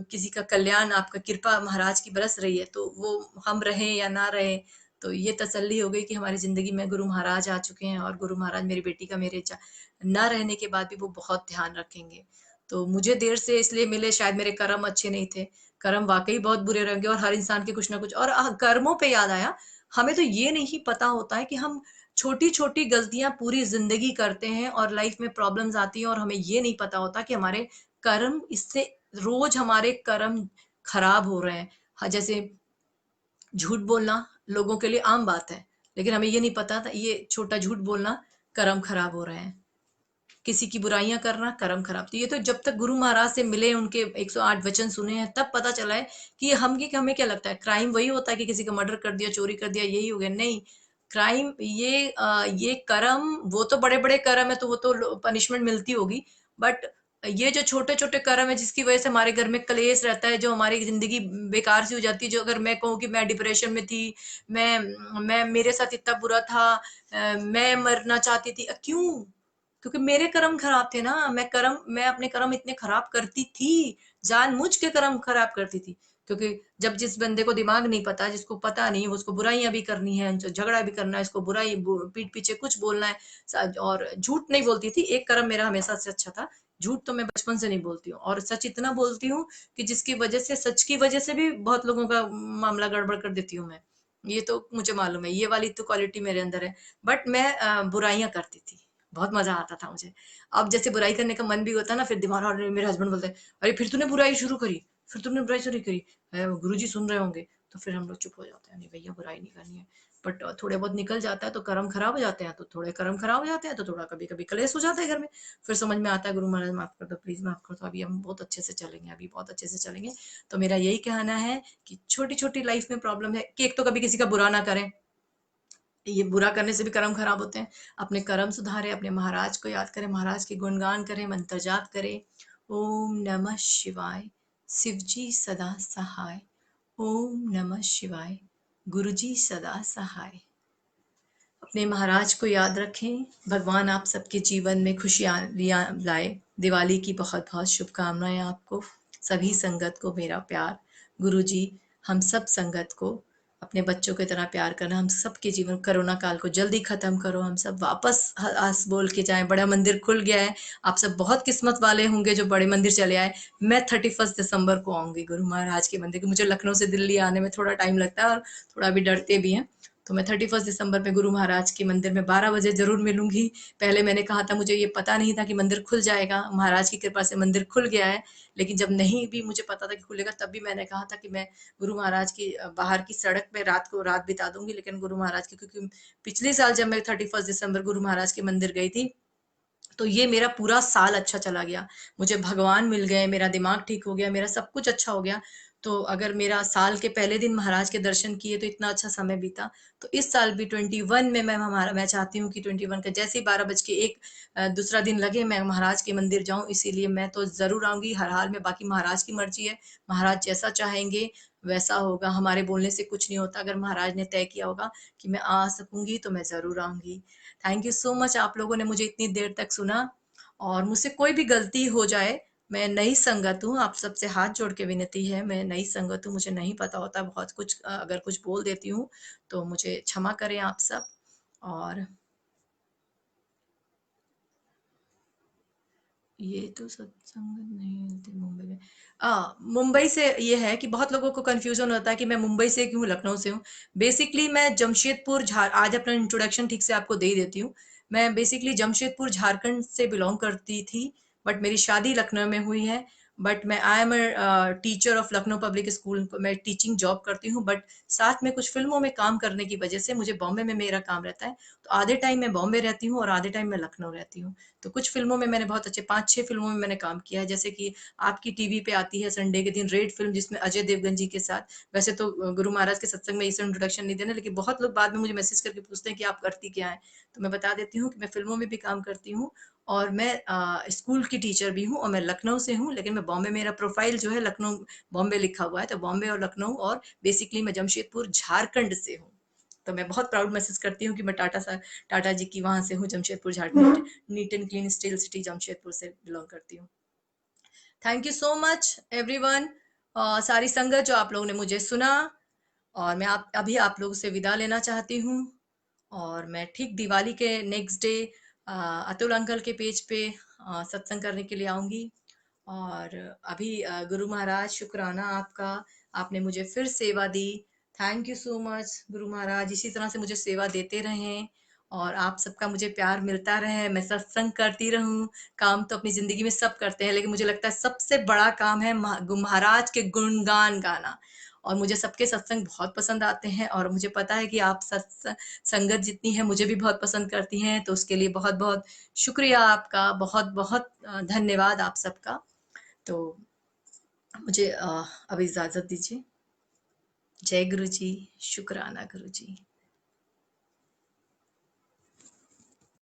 S1: किसी का कल्याण, आपका कृपा महाराज की बरस रही है, तो वो हम रहे या ना रहे, तो ये तसल्ली हो गई कि हमारी जिंदगी में गुरु महाराज आ चुके हैं, और गुरु महाराज मेरी बेटी का मेरे ना रहने के बाद भी वो बहुत ध्यान रखेंगे। तो मुझे देर से इसलिए मिले, शायद मेरे कर्म अच्छे नहीं थे, कर्म वाकई बहुत बुरे रहेंगे, और हर इंसान के कुछ ना कुछ। और कर्मों पे याद आया, हमें तो ये नहीं पता होता है कि हम छोटी छोटी गलतियां पूरी जिंदगी करते हैं, और लाइफ में प्रॉब्लम्स आती हैं, और हमें ये नहीं पता होता कि हमारे कर्म इससे, रोज हमारे कर्म खराब हो रहे हैं। जैसे झूठ बोलना लोगों के लिए आम बात है, लेकिन हमें ये नहीं पता था ये छोटा झूठ बोलना कर्म खराब हो रहे हैं। किसी की बुराइयां करना कर्म खराब। तो ये तो जब तक गुरु महाराज से मिले, उनके 108 वचन सुने हैं, तब पता चला है कि हम की, हमें क्या लगता है क्राइम वही होता है कि किसी का मर्डर कर दिया, चोरी कर दिया, यही हो गया? नहीं, क्राइम ये कर्म, वो तो बड़े बड़े कर्म है तो वो तो पनिशमेंट मिलती होगी, बट ये जो छोटे छोटे कर्म है जिसकी वजह से हमारे घर में क्लेश रहता है, जो हमारी जिंदगी बेकार सी हो जाती है, जो अगर मैं कहूँ कि मैं डिप्रेशन में थी, मैं मेरे साथ इतना बुरा था, मैं मरना चाहती थी, क्यों? क्योंकि मेरे कर्म खराब थे ना, मैं अपने कर्म इतने खराब करती थी, जानबूझ के कर्म खराब करती थी। क्योंकि जब जिस बंदे को दिमाग नहीं पता, जिसको पता नहीं, वो उसको बुराइयां भी करनी है, झगड़ा भी करना है, इसको पीठ पीछे कुछ बोलना है, और झूठ नहीं बोलती थी। एक कर्म मेरा हमेशा से अच्छा था, झूठ तो मैं बचपन से नहीं बोलती हूँ, और सच इतना बोलती हूँ कि जिसकी वजह से, सच की वजह से भी बहुत लोगों का मामला गड़बड़ कर देती हूँ मैं। ये तो मुझे मालूम है, ये वाली तो क्वालिटी मेरे अंदर है। बट मैं बुराइयां करती थी, बहुत मजा आता था मुझे। अब जैसे बुराई करने का मन भी होता है ना, फिर दिमाग, और मेरे हस्बैंड बोलते हैं, अरे फिर तूने बुराई शुरू करी, फिर तूने बुराई शुरू करी, गुरु जी सुन रहे होंगे। तो फिर हम लोग चुप हो जाते हैं, नहीं भैया बुराई नहीं करनी है। बट थोड़े बहुत निकल जाता है तो कर्म खराब हो जाते हैं, तो थोड़े कर्म खराब हो जाते हैं तो थोड़ा कभी कभी कलेश हो जाता है घर में। फिर समझ में आता है, गुरु महाराज माफ कर दो, प्लीज माफ कर दो, अभी हम बहुत अच्छे से चलेंगे, अभी बहुत अच्छे से चलेंगे। तो मेरा यही कहना है कि छोटी छोटी लाइफ में प्रॉब्लम है कि एक तो कभी किसी का बुरा ना करें, ये बुरा करने से भी कर्म खराब होते हैं। अपने कर्म सुधारे, अपने महाराज को याद करें, महाराज के गुणगान करें, मंत्र जाप करें। ओम नमः शिवाय, शिव जी सदा सहाय। ओम नमः शिवाय, गुरु जी सदा सहाय। अपने महाराज को याद रखें। भगवान आप सबके जीवन में खुशियाँ लाए। दिवाली की बहुत बहुत शुभकामनाएं आपको सभी। संगत को मेरा प्यार। गुरु जी, हम सब संगत को अपने बच्चों की तरह प्यार करना। हम सबके जीवन, कोरोना काल को जल्दी खत्म करो, हम सब वापस हंस बोल के जाएं। बड़ा मंदिर खुल गया है, आप सब बहुत किस्मत वाले होंगे जो बड़े मंदिर चले आए। मैं 31 दिसंबर को आऊंगी गुरु महाराज के मंदिर, मुझे लखनऊ से दिल्ली आने में थोड़ा टाइम लगता है और थोड़ा भी डरते भी हैं। तो मैं 31 दिसंबर में गुरु महाराज के मंदिर में 12 बजे जरूर मिलूंगी। पहले मैंने कहा था, मुझे ये पता नहीं था कि मंदिर खुल जाएगा, महाराज की कृपा से मंदिर खुल गया है। लेकिन जब नहीं भी मुझे पता था कि खुलेगा, तब भी मैंने कहा था कि मैं गुरु महाराज की बाहर की सड़क पे रात बिता दूंगी। लेकिन गुरु महाराज की, क्योंकि पिछले साल जब मैं 31 दिसंबर गुरु महाराज के मंदिर गई थी, तो ये मेरा पूरा साल अच्छा चला गया। मुझे भगवान मिल गए, मेरा दिमाग ठीक हो गया, मेरा सब कुछ अच्छा हो गया। तो अगर मेरा साल के पहले दिन महाराज के दर्शन किए तो इतना अच्छा समय बीता, तो इस साल भी 21 में मैं चाहती हूँ कि 21 का जैसे ही 12 बज के 1 दूसरा दिन लगे, मैं महाराज के मंदिर जाऊं। इसीलिए मैं तो जरूर आऊंगी हर हाल में। बाकी महाराज की मर्जी है, महाराज जैसा चाहेंगे वैसा होगा। हमारे बोलने से कुछ नहीं होता, अगर महाराज ने तय किया होगा कि मैं आ सकूंगी तो मैं जरूर आऊंगी। थैंक यू सो मच, आप लोगों ने मुझे इतनी देर तक सुना। और मुझसे कोई भी गलती हो जाए, मैं नई संगत हूँ, आप सबसे हाथ जोड़ के विनती है, मैं नई संगत हूँ, मुझे नहीं पता होता बहुत कुछ, अगर कुछ बोल देती हूँ तो मुझे क्षमा करें आप सब। और ये तो सत्संग नहीं मिलती मुंबई में। मुंबई से ये है कि बहुत लोगों को कंफ्यूजन होता है कि मैं मुंबई से क्यों, लखनऊ से हूँ। बेसिकली मैं जमशेदपुर झार आज अपना इंट्रोडक्शन ठीक से आपको दे ही देती हूँ। मैं बेसिकली जमशेदपुर झारखंड से बिलोंग करती थी, बट मेरी शादी लखनऊ में हुई है। बट मैं I am teacher of Lucknow public school, मैं टीचिंग जॉब करती हूँ। बट साथ में कुछ फिल्मों में काम करने की वजह से मुझे बॉम्बे में मेरा काम रहता है। तो आधे टाइम मैं बॉम्बे रहती हूँ और आधे टाइम मैं लखनऊ रहती हूँ। तो कुछ फिल्मों में मैंने बहुत अच्छे 5-6 फिल्मों में मैंने काम किया है, जैसे कि आपकी टीवी पे आती है संडे के दिन रेड फिल्म, जिसमें अजय देवगन जी के साथ। वैसे तो गुरु महाराज के सत्संग में इसे इंट्रोडक्शन नहीं देना, लेकिन बहुत लोग बाद में मुझे मैसेज करके पूछते हैं कि आप करती क्या है। तो मैं बता देती हूँ कि मैं फिल्मों में भी काम करती हूँ, और मैं स्कूल की टीचर भी हूँ, और मैं लखनऊ से हूँ। लेकिन मैं बॉम्बे, मेरा प्रोफाइल जो है लखनऊ बॉम्बे लिखा हुआ है, तो बॉम्बे और लखनऊ, और बेसिकली मैं जमशेदपुर झारखंड से हूँ। तो मैं बहुत प्राउड महसूस करती हूँ कि मैं टाटा जी की वहां से हूँ, Jamshedpur Jharkhand, neat and clean steel city Jamshedpur से बिलोंग करती हूँ। Thank you so much everyone, सारी संगत जो आप लोगों ने मुझे सुना। और मैं अभी आप लोगों से विदा लेना चाहती हूँ। और मैं ठीक दिवाली के नेक्स्ट डे अतुल अंकल के पेज पे सत्संग करने के लिए आऊंगी। और अभी गुरु महाराज शुक्राना आपका, आपने मुझे फिर सेवा दी। Thank you so much Guru Maharaj, इसी तरह से मुझे सेवा देते रहें, और आप सबका मुझे प्यार मिलता रहे, मैं सत्संग करती रहूं। काम तो अपनी जिंदगी में सब करते हैं, लेकिन मुझे लगता है सबसे बड़ा काम है महाराज के गुणगान गाना। और मुझे सबके सत्संग बहुत पसंद आते हैं, और मुझे पता है कि आप संगत जितनी है मुझे भी बहुत पसंद करती हैं। तो उसके लिए बहुत बहुत शुक्रिया आपका, बहुत बहुत धन्यवाद आप सबका। तो मुझे अब इजाजत दीजिए। जय गुरु जी, शुक्राना गुरु जी।